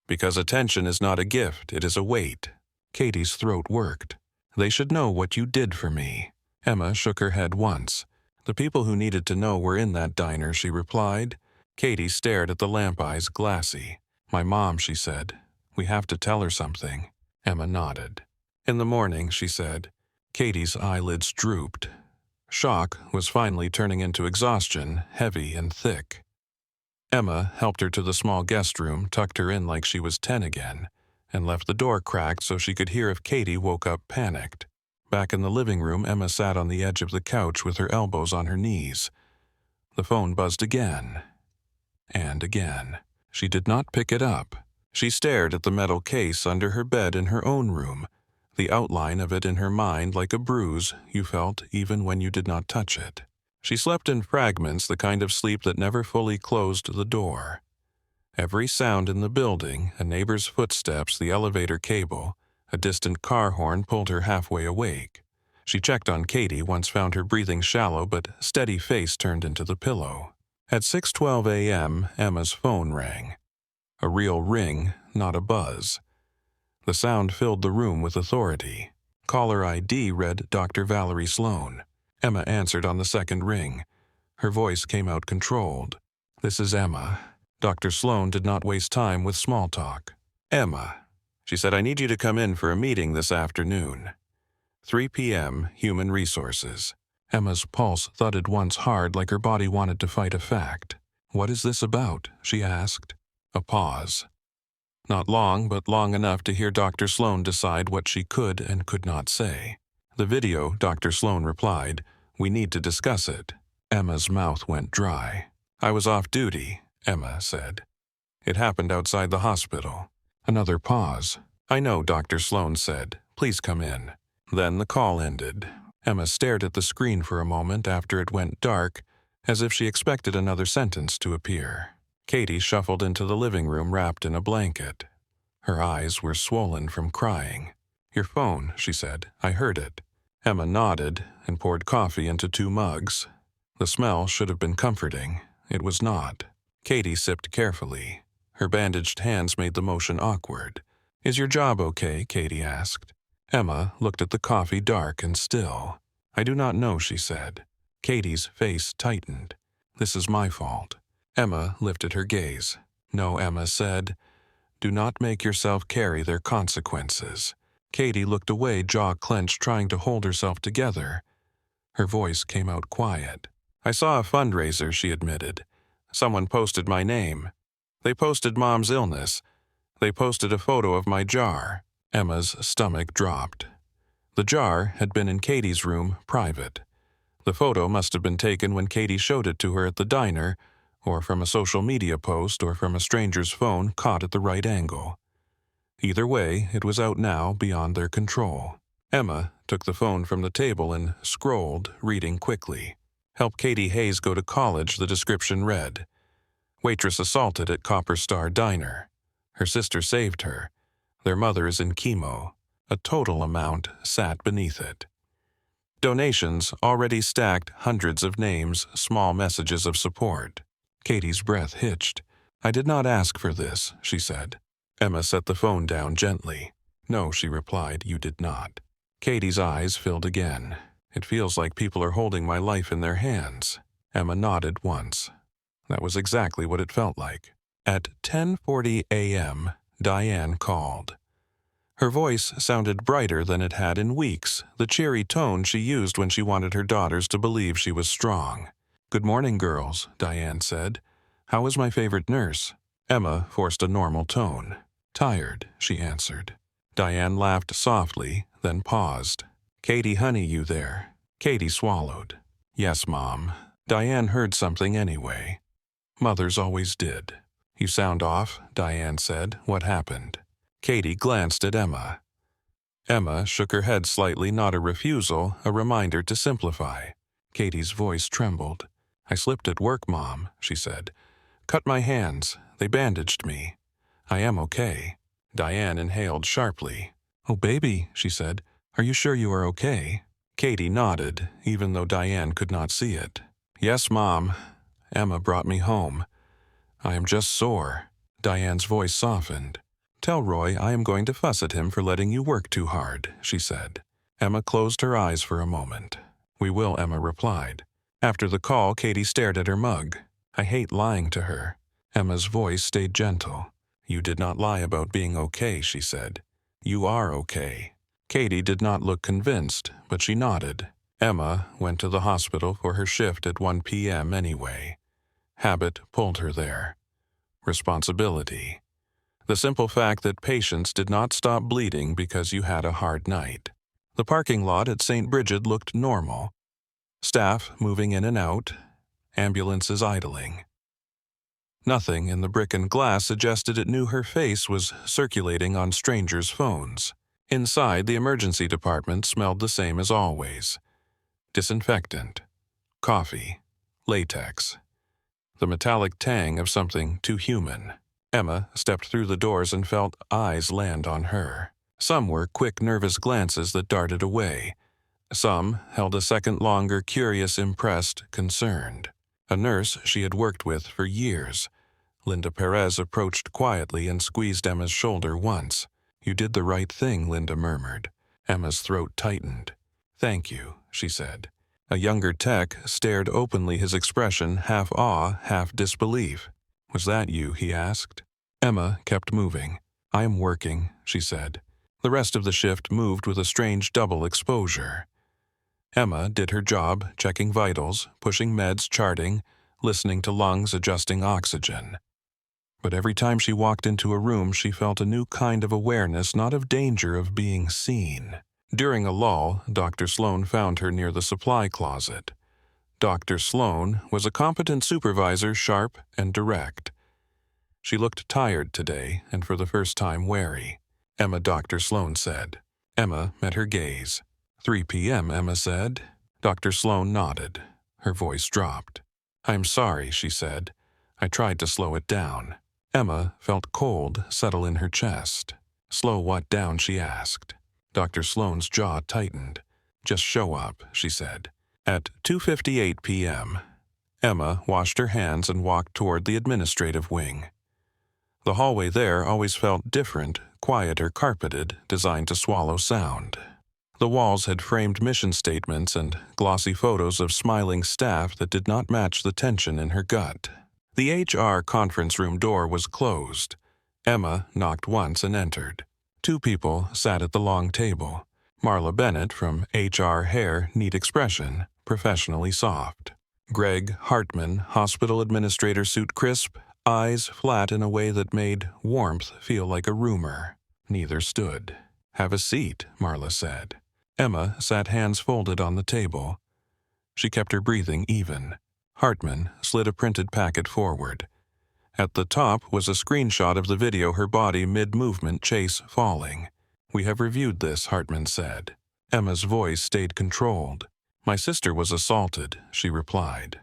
"Because attention is not a gift, it is a weight." Katie's throat worked. "They should know what you did for me." Emma shook her head once. "The people who needed to know were in that diner," she replied. Katie stared at the lamp, eyes glassy. "My mom," she said. "We have to tell her something." Emma nodded. "In the morning," she said. Katie's eyelids drooped. Shock was finally turning into exhaustion, heavy and thick. Emma helped her to the small guest room, tucked her in like she was 10 again, and left the door cracked so she could hear if Katie woke up panicked. Back in the living room, Emma sat on the edge of the couch with her elbows on her knees. The phone buzzed again and again. She did not pick it up. She stared at the metal case under her bed in her own room, the outline of it in her mind like a bruise you felt even when you did not touch it. She slept in fragments, the kind of sleep that never fully closed the door. Every sound in the building, a neighbor's footsteps, the elevator cable, a distant car horn pulled her halfway awake. She checked on Katie, once found her breathing shallow but steady face turned into the pillow. At 6:12 a.m., Emma's phone rang. A real ring, not a buzz. The sound filled the room with authority. Caller ID read Dr. Valerie Sloan. Emma answered on the second ring. Her voice came out controlled. "This is Emma." Dr. Sloan did not waste time with small talk. "Emma," she said, "I need you to come in for a meeting this afternoon. 3 p.m., Human Resources." Emma's pulse thudded once hard like her body wanted to fight a fact. "What is this about?" she asked. A pause. Not long, but long enough to hear Dr. Sloan decide what she could and could not say. "The video," Dr. Sloan replied. "We need to discuss it." Emma's mouth went dry. "I was off duty," Emma said. "It happened outside the hospital." Another pause. "I know," Dr. Sloan said. "Please come in." Then the call ended. Emma stared at the screen for a moment after it went dark, as if she expected another sentence to appear. Katie shuffled into the living room wrapped in a blanket. Her eyes were swollen from crying. "Your phone," she said. "I heard it." Emma nodded and poured coffee into 2 mugs. The smell should have been comforting. It was not. Katie sipped carefully. Her bandaged hands made the motion awkward. "Is your job okay?" Katie asked. Emma looked at the coffee, dark and still. "I do not know," she said. Katie's face tightened. "This is my fault." Emma lifted her gaze. "No," Emma said. "Do not make yourself carry their consequences." Katie looked away, jaw clenched, trying to hold herself together. Her voice came out quiet. "I saw a fundraiser," she admitted. "Someone posted my name. They posted Mom's illness. They posted a photo of my jar." Emma's stomach dropped. The jar had been in Katie's room, private. The photo must have been taken when Katie showed it to her at the diner, or from a social media post, or from a stranger's phone caught at the right angle. Either way, it was out now, beyond their control. Emma took the phone from the table and scrolled, reading quickly. "Help Katie Hayes go to college," the description read. "Waitress assaulted at Copper Star Diner. Her sister saved her. Their mother is in chemo." A total amount sat beneath it. Donations already stacked, hundreds of names, small messages of support. Katie's breath hitched. "I did not ask for this," she said. Emma set the phone down gently. "No," she replied, "you did not." Katie's eyes filled again. "It feels like people are holding my life in their hands." Emma nodded once. That was exactly what it felt like. At 10:40 a.m., Diane called. Her voice sounded brighter than it had in weeks, the cheery tone she used when she wanted her daughters to believe she was strong. "Good morning, girls," Diane said. "How is my favorite nurse?" Emma forced a normal tone. "Tired," she answered. Diane laughed softly, then paused. "Katie, honey, you there?" Katie swallowed. "Yes, Mom." Diane heard something anyway. Mothers always did. "You sound off," Diane said. "What happened?" Katie glanced at Emma. Emma shook her head slightly, not a refusal, a reminder to simplify. Katie's voice trembled. "I slipped at work, Mom," she said. "Cut my hands. They bandaged me. I am okay." Diane inhaled sharply. "Oh, baby," she said. "Are you sure you are okay?" Katie nodded, even though Diane could not see it. "Yes, Mom. Emma brought me home. I am just sore." Diane's voice softened. "Tell Roy I am going to fuss at him for letting you work too hard," she said. Emma closed her eyes for a moment. "We will," Emma replied. After the call, Katie stared at her mug. "I hate lying to her." Emma's voice stayed gentle. "You did not lie about being okay," she said. "You are okay." Katie did not look convinced, but she nodded. Emma went to the hospital for her shift at 1 p.m. anyway. Habit pulled her there. Responsibility. The simple fact that patients did not stop bleeding because you had a hard night. The parking lot at St. Bridget looked normal. Staff moving in and out, ambulances idling. Nothing in the brick and glass suggested it knew her face was circulating on strangers' phones. Inside, the emergency department smelled the same as always. Disinfectant, coffee, latex. The metallic tang of something too human. Emma stepped through the doors and felt eyes land on her. Some were quick, nervous glances that darted away. Some held a second longer, curious, impressed, concerned. A nurse she had worked with for years. Linda Perez approached quietly and squeezed Emma's shoulder once. "You did the right thing," Linda murmured. Emma's throat tightened. "Thank you," she said. A younger tech stared openly, his expression half awe, half disbelief. "Was that you?" he asked. Emma kept moving. "I am working," she said. The rest of the shift moved with a strange double exposure. Emma did her job, checking vitals, pushing meds, charting, listening to lungs, adjusting oxygen. But every time she walked into a room, she felt a new kind of awareness, not of danger, of being seen. During a lull, Dr. Sloan found her near the supply closet. Dr. Sloan was a competent supervisor, sharp and direct. She looked tired today, and for the first time wary. "Emma," Dr. Sloan said. Emma met her gaze. 3 p.m., Emma said. Dr. Sloan nodded. Her voice dropped. "I'm sorry," she said. "I tried to slow it down." Emma felt cold settle in her chest. "Slow what down?" she asked. Dr. Sloan's jaw tightened. "Just show up," she said. At 2:58 p.m., Emma washed her hands and walked toward the administrative wing. The hallway there always felt different, quieter, carpeted, designed to swallow sound. The walls had framed mission statements and glossy photos of smiling staff that did not match the tension in her gut. The HR conference room door was closed. Emma knocked once and entered. 2 people sat at the long table. Marla Bennett from HR, hair, neat expression, professionally soft. Greg Hartman, hospital administrator, suit crisp, eyes flat in a way that made warmth feel like a rumor. Neither stood. "Have a seat," Marla said. Emma sat hands folded on the table. She kept her breathing even. Hartman slid a printed packet forward. At the top was a screenshot of the video, her body mid-movement, chase falling. "We have reviewed this," Hartman said. Emma's voice stayed controlled. "My sister was assaulted," she replied.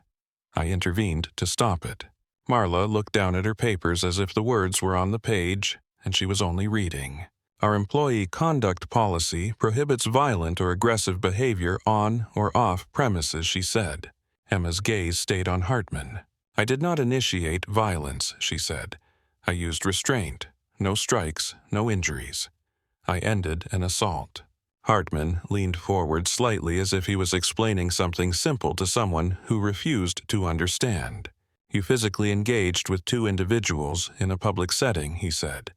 "I intervened to stop it." Marla looked down at her papers as if the words were on the page, and she was only reading. "Our employee conduct policy prohibits violent or aggressive behavior on or off premises," she said. Emma's gaze stayed on Hartman. "I did not initiate violence," she said. "I used restraint. No strikes, no injuries. I ended an assault." Hartman leaned forward slightly as if he was explaining something simple to someone who refused to understand. "You physically engaged with 2 individuals in a public setting," he said.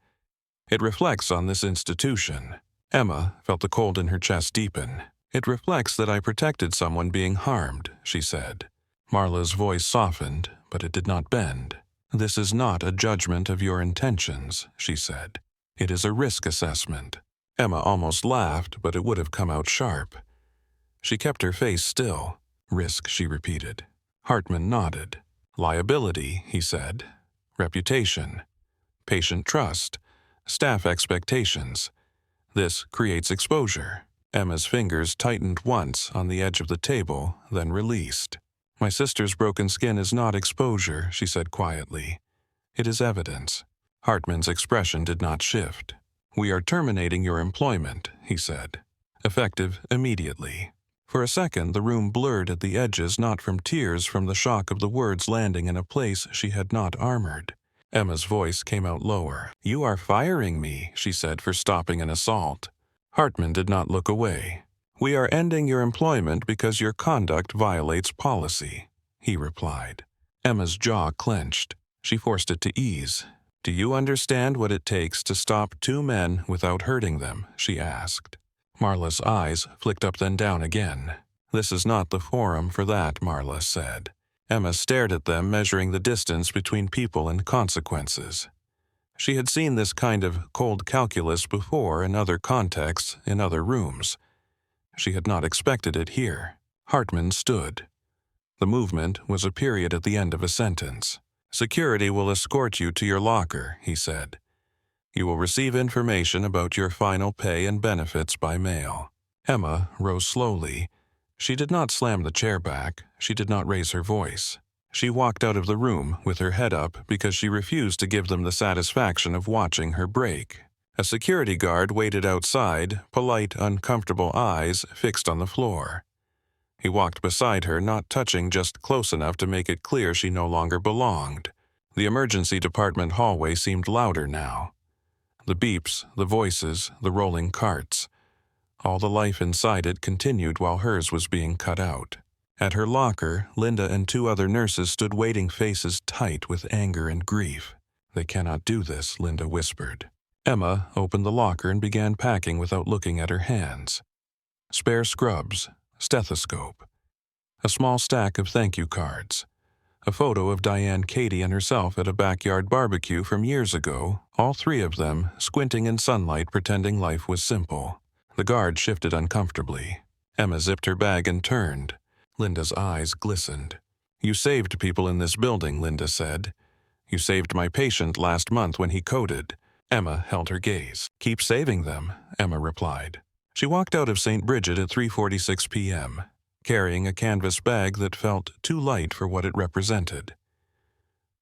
"It reflects on this institution." Emma felt the cold in her chest deepen. "It reflects that I protected someone being harmed," she said. Marla's voice softened, but it did not bend. "This is not a judgment of your intentions," she said. "It is a risk assessment." Emma almost laughed, but it would have come out sharp. She kept her face still. "Risk," she repeated. Hartman nodded. "Liability," he said. "Reputation. Patient trust. Staff expectations. This creates exposure." Emma's fingers tightened once on the edge of the table, then released. "My sister's broken skin is not exposure," she said quietly. "It is evidence." Hartman's expression did not shift. "We are terminating your employment," he said. "Effective immediately." For a second, the room blurred at the edges, not from tears, from the shock of the words landing in a place she had not armored. Emma's voice came out lower. "You are firing me," she said, "for stopping an assault." Hartman did not look away. "We are ending your employment because your conduct violates policy," he replied. Emma's jaw clenched. She forced it to ease. "Do you understand what it takes to stop 2 men without hurting them?" she asked. Marla's eyes flicked up then down again. "This is not the forum for that," Marla said. Emma stared at them, measuring the distance between people and consequences. She had seen this kind of cold calculus before in other contexts, in other rooms. She had not expected it here. Hartman stood. The movement was a period at the end of a sentence. "Security will escort you to your locker," he said. "You will receive information about your final pay and benefits by mail." Emma rose slowly. She did not slam the chair back. She did not raise her voice. She walked out of the room with her head up because she refused to give them the satisfaction of watching her break. A security guard waited outside, polite, uncomfortable eyes fixed on the floor. He walked beside her, not touching, just close enough to make it clear she no longer belonged. The emergency department hallway seemed louder now. The beeps, the voices, the rolling carts. All the life inside it continued while hers was being cut out. At her locker, Linda and 2 other nurses stood waiting, faces tight with anger and grief. "They cannot do this," Linda whispered. Emma opened the locker and began packing without looking at her hands. Spare scrubs, stethoscope, a small stack of thank you cards, a photo of Diane, Katie, and herself at a backyard barbecue from years ago, all 3 of them squinting in sunlight pretending life was simple. The guard shifted uncomfortably. Emma zipped her bag and turned. Linda's eyes glistened. "You saved people in this building," Linda said. "You saved my patient last month when he coded." Emma held her gaze. "Keep saving them," Emma replied. She walked out of St. Bridget at 3:46 p.m., carrying a canvas bag that felt too light for what it represented.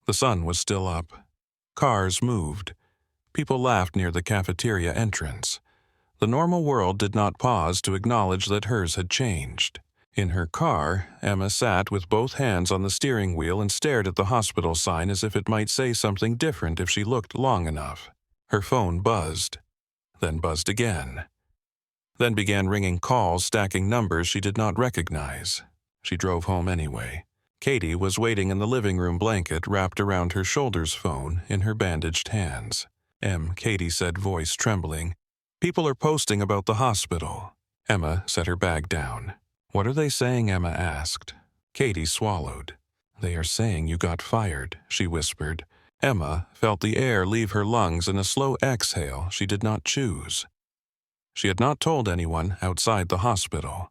The sun was still up. Cars moved. People laughed near the cafeteria entrance. The normal world did not pause to acknowledge that hers had changed. In her car, Emma sat with both hands on the steering wheel and stared at the hospital sign as if it might say something different if she looked long enough. Her phone buzzed, then buzzed again, then began ringing calls, stacking numbers she did not recognize. She drove home anyway. Katie was waiting in the living room, blanket wrapped around her shoulders, phone in her bandaged hands. Katie said, voice trembling. "People are posting about the hospital." Emma set her bag down. "What are they saying?" Emma asked. Katie swallowed. "They are saying you got fired," she whispered. Emma felt the air leave her lungs in a slow exhale she did not choose. She had not told anyone outside the hospital.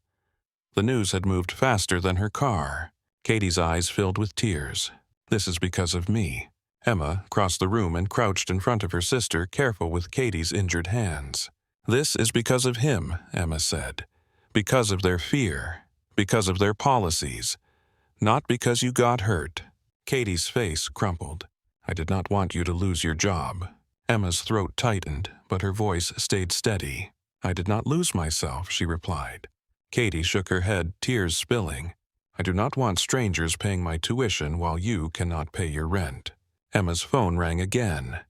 The news had moved faster than her car. Katie's eyes filled with tears. "This is because of me." Emma crossed the room and crouched in front of her sister, careful with Katie's injured hands. "This is because of him," Emma said. "Because of their fear. Because of their policies. Not because you got hurt." Katie's face crumpled. "I did not want you to lose your job." Emma's throat tightened, but her voice stayed steady. "I did not lose myself," she replied. Katie shook her head, tears spilling. "I do not want strangers paying my tuition while you cannot pay your rent." Emma's phone rang again.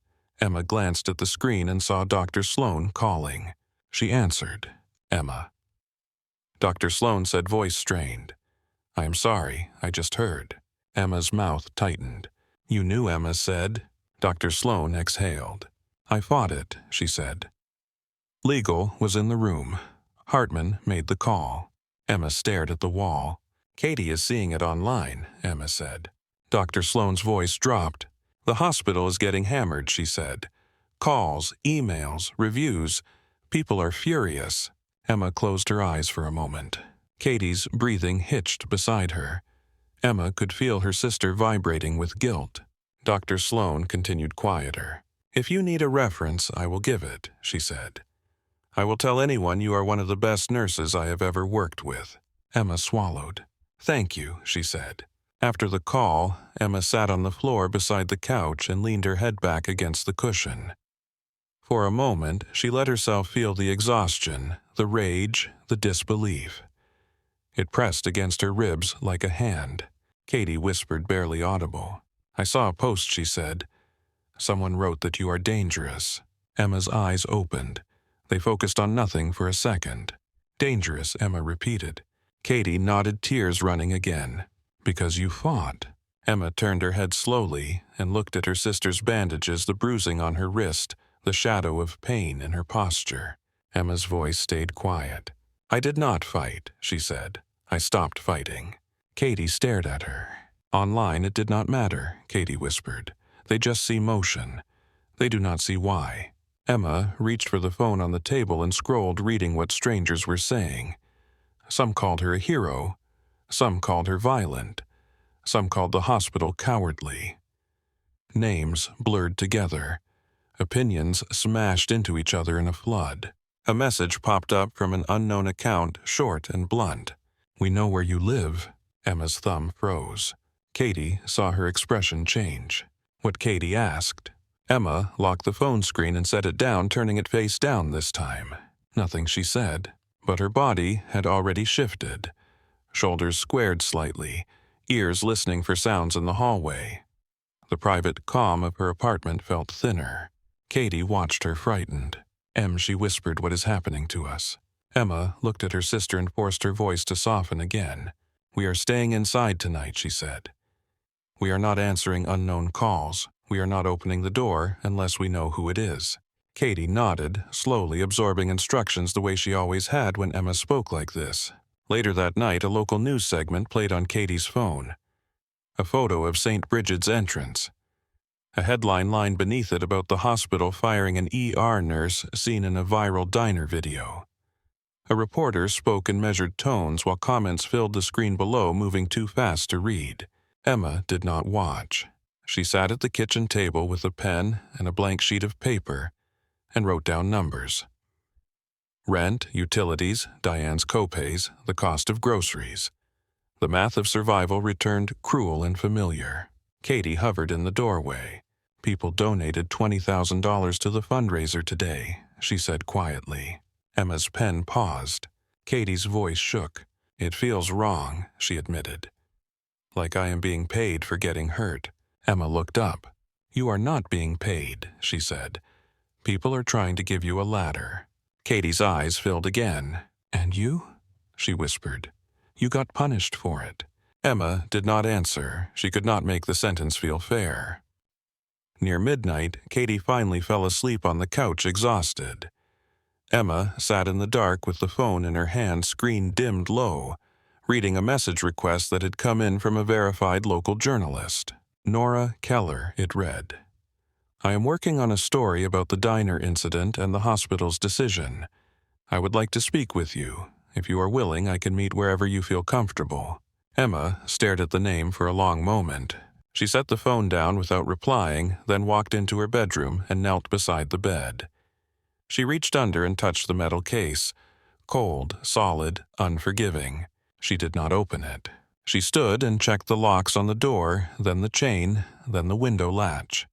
Emma glanced at the screen and saw Dr. Sloan calling. She answered. "Emma." Dr. Sloan said, voice strained. "I am sorry, I just heard." Emma's mouth tightened. "You knew," Emma said. Dr. Sloan exhaled. "I fought it," she said. Legal was in the room. Hartman made the call. Emma stared at the wall. "Katie is seeing it online," Emma said. Dr. Sloan's voice dropped. "The hospital is getting hammered," she said. "Calls, emails, reviews. People are furious." Emma closed her eyes for a moment. Katie's breathing hitched beside her. Emma could feel her sister vibrating with guilt. Dr. Sloan continued quieter. "If you need a reference, I will give it," she said. "I will tell anyone you are one of the best nurses I have ever worked with." Emma swallowed. "Thank you," she said. After the call, Emma sat on the floor beside the couch and leaned her head back against the cushion. For a moment, she let herself feel the exhaustion, the rage, the disbelief. It pressed against her ribs like a hand. Katie whispered, barely audible. "I saw a post," she said. "Someone wrote that you are dangerous." Emma's eyes opened. They focused on nothing for a second. "Dangerous," Emma repeated. Katie nodded, tears running again. "Because you fought." Emma turned her head slowly and looked at her sister's bandages, the bruising on her wrist, the shadow of pain in her posture. Emma's voice stayed quiet. "I did not fight," she said. "I stopped fighting." Katie stared at her. Online it did not matter, Katie whispered. They just see motion. They do not see why. Emma reached for the phone on the table and scrolled, reading what strangers were saying. Some called her a hero. Some called her violent. Some called the hospital cowardly. Names blurred together. Opinions smashed into each other in a flood. A message popped up from an unknown account, short and blunt. "We know where you live." Emma's thumb froze. Katie saw her expression change. What Katie asked. Emma locked the phone screen and set it down, turning it face down this time. Nothing she said, but her body had already shifted. Shoulders squared slightly, ears listening for sounds in the hallway. The private calm of her apartment felt thinner. Katie watched her, frightened. "Em," she whispered, "what is happening to us?" Emma looked at her sister and forced her voice to soften again. "We are staying inside tonight," she said. "We are not answering unknown calls. We are not opening the door unless we know who it is." Katie nodded, slowly absorbing instructions the way she always had when Emma spoke like this. Later that night, a local news segment played on Katie's phone. A photo of St. Bridget's entrance. A headline lined beneath it about the hospital firing an ER nurse seen in a viral diner video. A reporter spoke in measured tones while comments filled the screen below, moving too fast to read. Emma did not watch. She sat at the kitchen table with a pen and a blank sheet of paper and wrote down numbers. Rent, utilities, Diane's copays, the cost of groceries. The math of survival returned cruel and familiar. Katie hovered in the doorway. "People donated $20,000 to the fundraiser today," she said quietly. Emma's pen paused. Katie's voice shook. "It feels wrong," she admitted. "Like I am being paid for getting hurt." Emma looked up. "You are not being paid," she said. "People are trying to give you a ladder." Katie's eyes filled again. "And you?" she whispered. "You got punished for it." Emma did not answer. She could not make the sentence feel fair. Near midnight, Katie finally fell asleep on the couch, exhausted. Emma sat in the dark with the phone in her hand, screen dimmed low, reading a message request that had come in from a verified local journalist. Nora Keller, it read. "I am working on a story about the diner incident and the hospital's decision. I would like to speak with you. If you are willing, I can meet wherever you feel comfortable." Emma stared at the name for a long moment. She set the phone down without replying, then walked into her bedroom and knelt beside the bed. She reached under and touched the metal case. Cold, solid, unforgiving. She did not open it. She stood and checked the locks on the door, then the chain, then the window latch.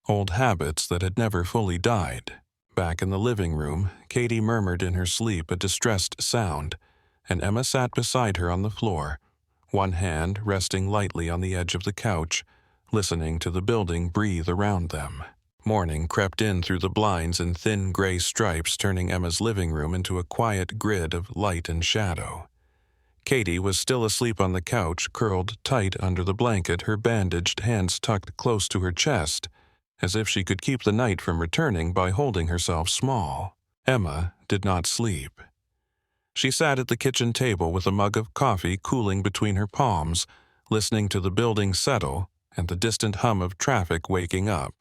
Old habits that had never fully died. Back in the living room, Katie murmured in her sleep a distressed sound, and Emma sat beside her on the floor, one hand resting lightly on the edge of the couch, listening to the building breathe around them. Morning crept in through the blinds in thin gray stripes, turning Emma's living room into a quiet grid of light and shadow. Katie was still asleep on the couch, curled tight under the blanket, her bandaged hands tucked close to her chest, as if she could keep the night from returning by holding herself small. Emma did not sleep. She sat at the kitchen table with a mug of coffee cooling between her palms, listening to the building settle and the distant hum of traffic waking up.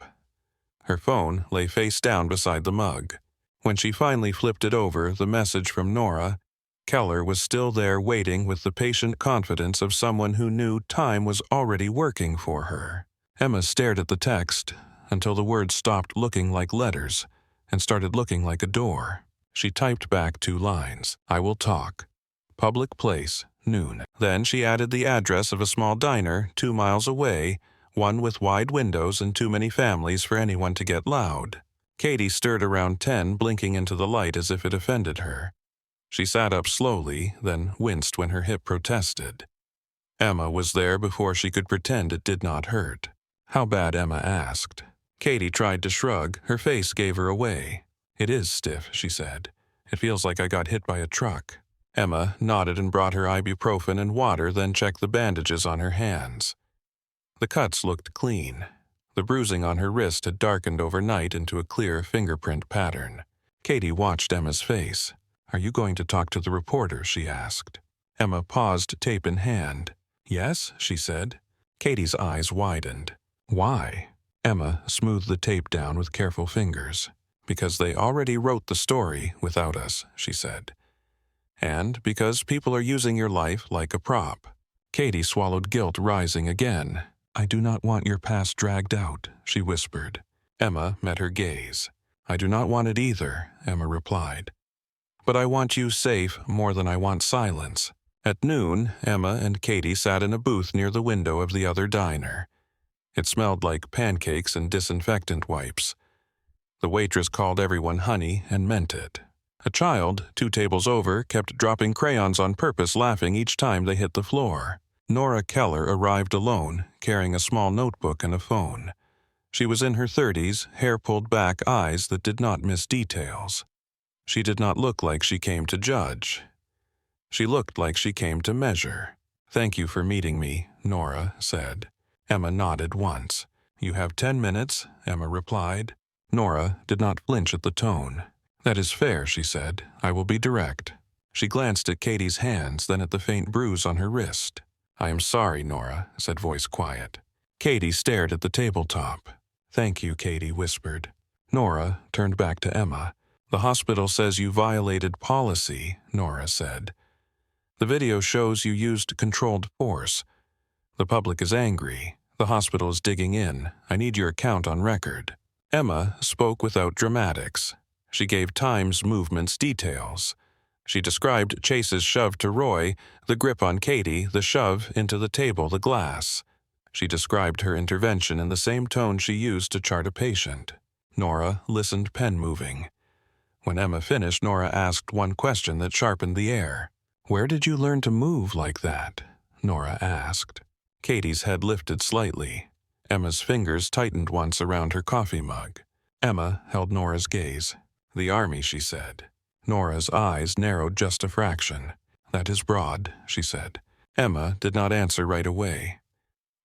Her phone lay face down beside the mug. When she finally flipped it over, the message from Nora, Keller was still there waiting with the patient confidence of someone who knew time was already working for her. Emma stared at the text until the words stopped looking like letters and started looking like a door. She typed back 2 lines. "I will talk. Public place, noon." Then she added the address of a small diner 2 miles away, one with wide windows and too many families for anyone to get loud. Katie stirred around 10, blinking into the light as if it offended her. She sat up slowly, then winced when her hip protested. Emma was there before she could pretend it did not hurt. "How bad?" Emma asked. Katie tried to shrug. Her face gave her away. "It is stiff," she said. "It feels like I got hit by a truck." Emma nodded and brought her ibuprofen and water, then checked the bandages on her hands. The cuts looked clean. The bruising on her wrist had darkened overnight into a clear fingerprint pattern. Katie watched Emma's face. "Are you going to talk to the reporter?" she asked. Emma paused, tape in hand. Yes, she said. Katie's eyes widened. Why? Emma smoothed the tape down with careful fingers. Because they already wrote the story without us, she said. And because people are using your life like a prop. Katie swallowed guilt rising again. I do not want your past dragged out, she whispered. Emma met her gaze. I do not want it either, Emma replied. But I want you safe more than I want silence. At noon, Emma and Katie sat in a booth near the window of the other diner. It smelled like pancakes and disinfectant wipes. The waitress called everyone honey and meant it. A child, 2 tables over, kept dropping crayons on purpose, laughing each time they hit the floor. Nora Keller arrived alone, carrying a small notebook and a phone. She was in her 30s, hair pulled back, eyes that did not miss details. She did not look like she came to judge. She looked like she came to measure. Thank you for meeting me, Nora said. Emma nodded once. You have 10 minutes, Emma replied. Nora did not flinch at the tone. That is fair, she said. I will be direct. She glanced at Katie's hands, then at the faint bruise on her wrist. I am sorry, Nora, said voice quiet. Katie stared at the tabletop. Thank you, Katie whispered. Nora turned back to Emma. The hospital says you violated policy, Nora said. The video shows you used controlled force. The public is angry. The hospital is digging in. I need your account on record. Emma spoke without dramatics. She gave times, movements, details. She described Chase's shove to Roy, the grip on Katie, the shove into the table, the glass. She described her intervention in the same tone she used to chart a patient. Nora listened, pen moving. When Emma finished, Nora asked one question that sharpened the air. Where did you learn to move like that? Nora asked. Katie's head lifted slightly. Emma's fingers tightened once around her coffee mug. Emma held Nora's gaze. The army, she said. Nora's eyes narrowed just a fraction. That is broad, she said. Emma did not answer right away.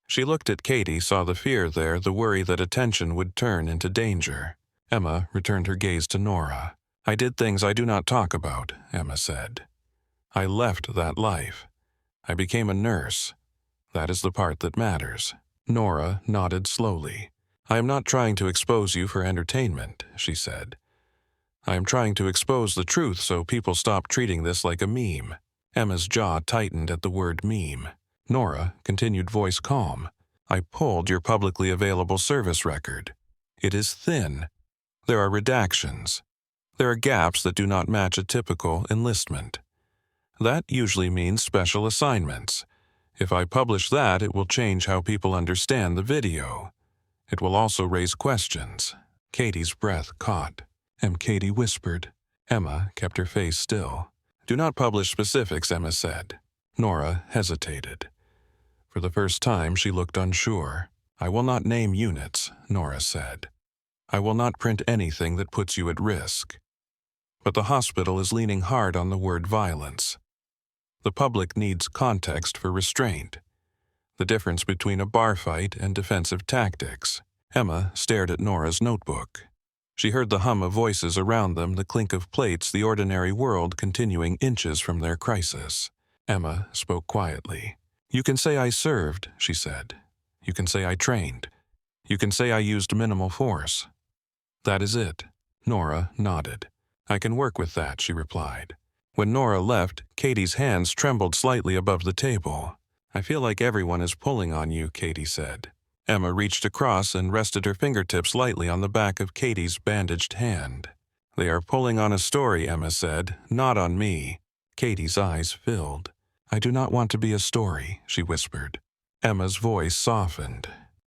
She looked at Katie, saw the fear there, the worry that attention would turn into danger. Emma returned her gaze to Nora. I did things I do not talk about, Emma said. I left that life. I became a nurse. That is the part that matters. Nora nodded slowly. I am not trying to expose you for entertainment, she said. I am trying to expose the truth so people stop treating this like a meme. Emma's jaw tightened at the word meme. Nora continued, voice calm. I pulled your publicly available service record. It is thin. There are redactions. There are gaps that do not match a typical enlistment. That usually means special assignments. If I publish that, it will change how people understand the video. It will also raise questions. Katie's breath caught. Katie whispered. Emma kept her face still. Do not publish specifics, Emma said. Nora hesitated. For the first time, she looked unsure. I will not name units, Nora said. I will not print anything that puts you at risk. But the hospital is leaning hard on the word violence. The public needs context for restraint. The difference between a bar fight and defensive tactics. Emma stared at Nora's notebook. She heard the hum of voices around them, the clink of plates, the ordinary world continuing inches from their crisis. Emma spoke quietly. You can say I served, she said. You can say I trained. You can say I used minimal force. That is it. Nora nodded. I can work with that, she replied. When Nora left, Katie's hands trembled slightly above the table. I feel like everyone is pulling on you, Katie said. Emma reached across and rested her fingertips lightly on the back of Katie's bandaged hand. They are pulling on a story, Emma said, not on me. Katie's eyes filled. I do not want to be a story, she whispered. Emma's voice softened.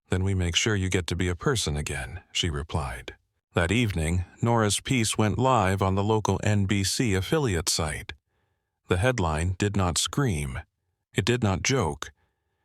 Then we make sure you get to be a person again, she replied. That evening, Nora's piece went live on the local NBC affiliate site. The headline did not scream. It did not joke.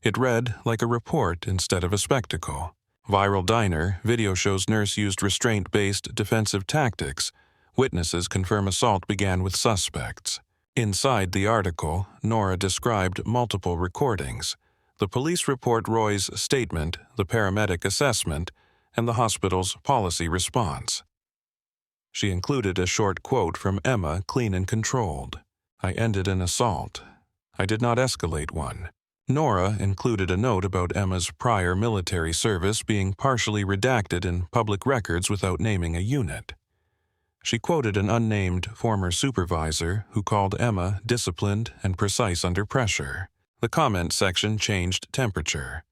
It read like a report instead of a spectacle. Viral diner, video shows nurse used restraint-based defensive tactics. Witnesses confirm assault began with suspects. Inside the article, Nora described multiple recordings. The police report, Roy's statement, the paramedic assessment, and the hospital's policy response. She included a short quote from Emma, clean and controlled. I ended an assault. I did not escalate one. Nora included a note about Emma's prior military service being partially redacted in public records without naming a unit. She quoted an unnamed former supervisor who called Emma disciplined and precise under pressure. The comment section changed temperature.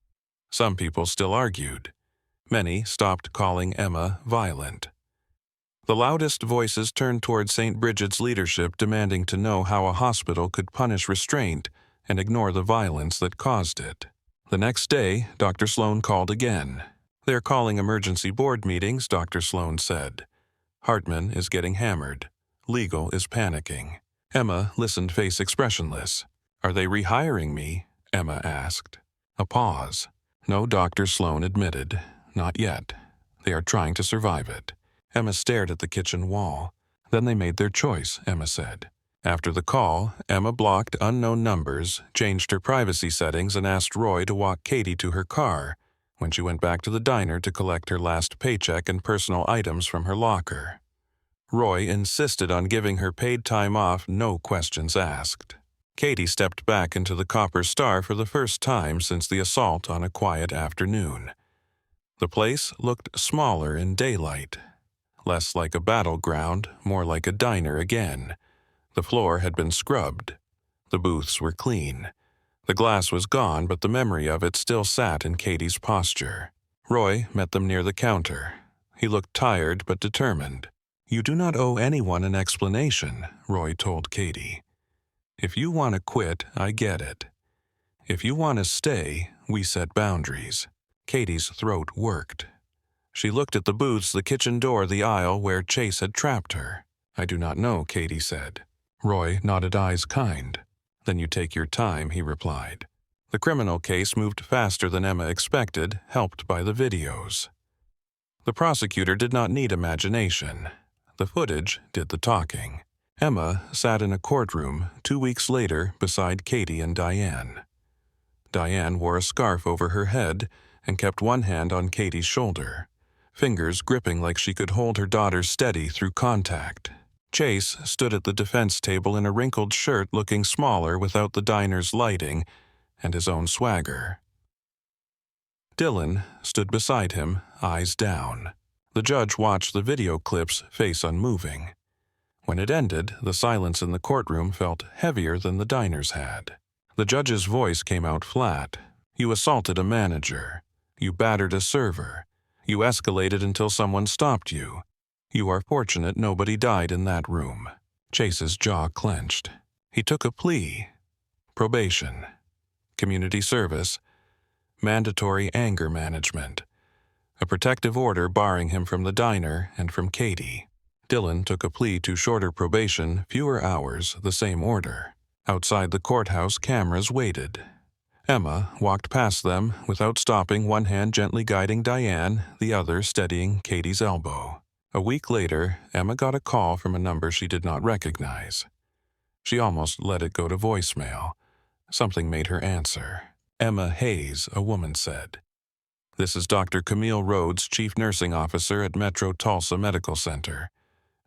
Some people still argued. Many stopped calling Emma violent. The loudest voices turned toward St. Bridget's leadership, demanding to know how a hospital could punish restraint and ignore the violence that caused it. The next day, Dr. Sloan called again. "They're calling emergency board meetings," Dr. Sloan said. "Hartman is getting hammered. Legal is panicking." Emma listened, face expressionless. "Are they rehiring me?" Emma asked. A pause. "No," Dr. Sloan admitted. "Not yet. They are trying to survive it." Emma stared at the kitchen wall. "Then they made their choice," Emma said. After the call, Emma blocked unknown numbers, changed her privacy settings, and asked Roy to walk Katie to her car when she went back to the diner to collect her last paycheck and personal items from her locker. Roy insisted on giving her paid time off, no questions asked. Katie stepped back into the Copper Star for the first time since the assault on a quiet afternoon. The place looked smaller in daylight, less like a battleground, more like a diner again. The floor had been scrubbed. The booths were clean. The glass was gone, but the memory of it still sat in Katie's posture. Roy met them near the counter. He looked tired but determined. "You do not owe anyone an explanation," Roy told Katie. "If you want to quit, I get it. If you want to stay, we set boundaries." Katie's throat worked. She looked at the booths, the kitchen door, the aisle where Chase had trapped her. "I do not know," Katie said. Roy nodded, eyes kind. "Then you take your time," he replied. The criminal case moved faster than Emma expected, helped by the videos. The prosecutor did not need imagination. The footage did the talking. Emma sat in a courtroom 2 weeks later beside Katie and Diane. Diane wore a scarf over her head and kept one hand on Katie's shoulder, fingers gripping like she could hold her daughter steady through contact. Chase stood at the defense table in a wrinkled shirt, looking smaller without the diner's lighting and his own swagger. Dylan stood beside him, eyes down. The judge watched the video clips, face unmoving. When it ended, the silence in the courtroom felt heavier than the diner's had. The judge's voice came out flat. "You assaulted a manager. You battered a server. You escalated until someone stopped you. You are fortunate nobody died in that room." Chase's jaw clenched. He took a plea. Probation. Community service. Mandatory anger management. A protective order barring him from the diner and from Katie. Dylan took a plea to shorter probation, fewer hours, the same order. Outside the courthouse, cameras waited. Emma walked past them without stopping, one hand gently guiding Diane, the other steadying Katie's elbow. A week later, Emma got a call from a number she did not recognize. She almost let it go to voicemail. Something made her answer. "Emma Hayes," a woman said. "This is Dr. Camille Rhodes, Chief Nursing Officer at Metro Tulsa Medical Center.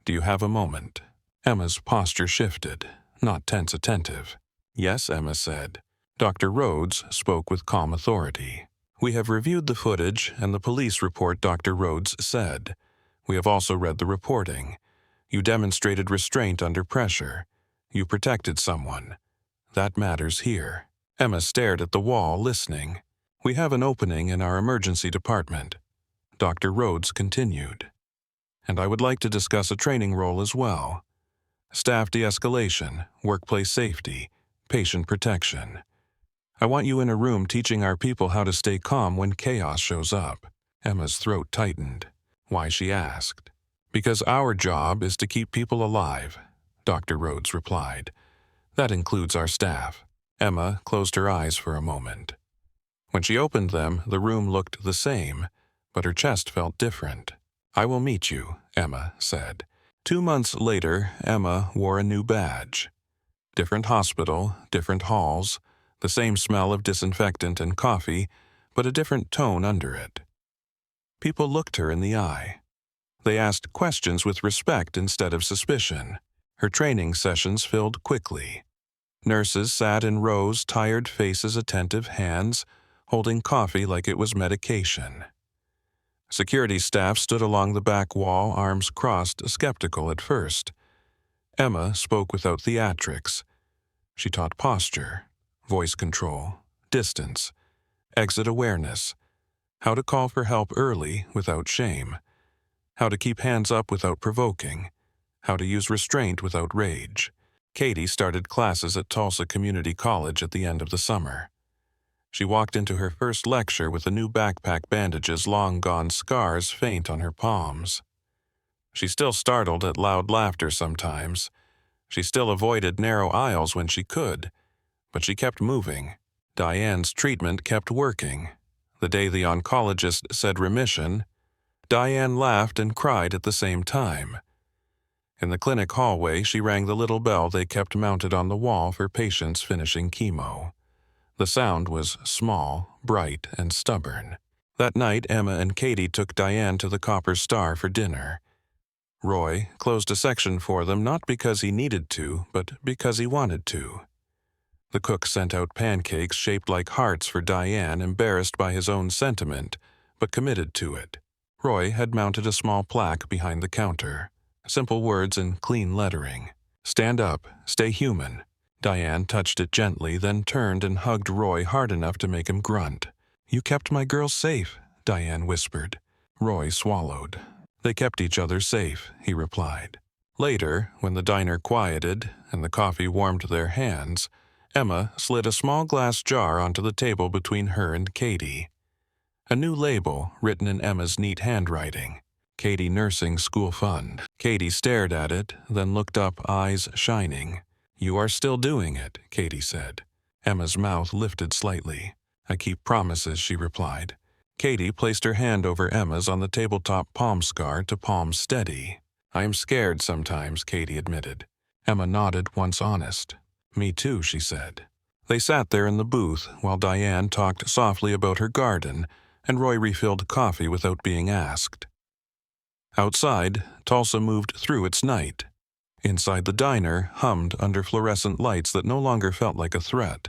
Do you have a moment?" Emma's posture shifted, not tense attentive. "Yes," Emma said. Dr. Rhodes spoke with calm authority. "We have reviewed the footage and the police report," Dr. Rhodes said. "We have also read the reporting. You demonstrated restraint under pressure. You protected someone. That matters here." Emma stared at the wall, listening. "We have an opening in our emergency department," Dr. Rhodes continued. "And I would like to discuss a training role as well. Staff de-escalation, workplace safety, patient protection. I want you in a room teaching our people how to stay calm when chaos shows up." Emma's throat tightened. "Why?" she asked. "Because our job is to keep people alive," Dr. Rhodes replied. "That includes our staff." Emma closed her eyes for a moment. When she opened them, the room looked the same, but her chest felt different. "I will meet you," Emma said. 2 months later, Emma wore a new badge. Different hospital, different halls, the same smell of disinfectant and coffee, but a different tone under it. People looked her in the eye. They asked questions with respect instead of suspicion. Her training sessions filled quickly. Nurses sat in rows, tired faces, attentive hands, holding coffee like it was medication. Security staff stood along the back wall, arms crossed, skeptical at first. Emma spoke without theatrics. She taught posture, voice control, distance, exit awareness, how to call for help early without shame, how to keep hands up without provoking, how to use restraint without rage. Katie started classes at Tulsa Community College at the end of the summer. She walked into her first lecture with a new backpack, bandages, long gone scars faint on her palms. She still startled at loud laughter sometimes. She still avoided narrow aisles when she could, but she kept moving. Diane's treatment kept working. The day the oncologist said remission, Diane laughed and cried at the same time. In the clinic hallway, she rang the little bell they kept mounted on the wall for patients finishing chemo. The sound was small, bright, and stubborn. That night, Emma and Katie took Diane to the Copper Star for dinner. Roy closed a section for them not because he needed to, but because he wanted to. The cook sent out pancakes shaped like hearts for Diane, embarrassed by his own sentiment, but committed to it. Roy had mounted a small plaque behind the counter. Simple words in clean lettering. "Stand up, stay human." Diane touched it gently, then turned and hugged Roy hard enough to make him grunt. "You kept my girl safe," Diane whispered. Roy swallowed. "They kept each other safe," he replied. Later, when the diner quieted and the coffee warmed their hands, Emma slid a small glass jar onto the table between her and Katie. A new label written in Emma's neat handwriting. Katie Nursing School Fund. Katie stared at it, then looked up, eyes shining. "You are still doing it," Katie said. Emma's mouth lifted slightly. "I keep promises," she replied. Katie placed her hand over Emma's on the tabletop palm scar to palm steady. "I am scared sometimes," Katie admitted. Emma nodded, once honest. "Me too," she said. They sat there in the booth while Diane talked softly about her garden, and Roy refilled coffee without being asked. Outside, Tulsa moved through its night. Inside the diner, hummed under fluorescent lights that no longer felt like a threat.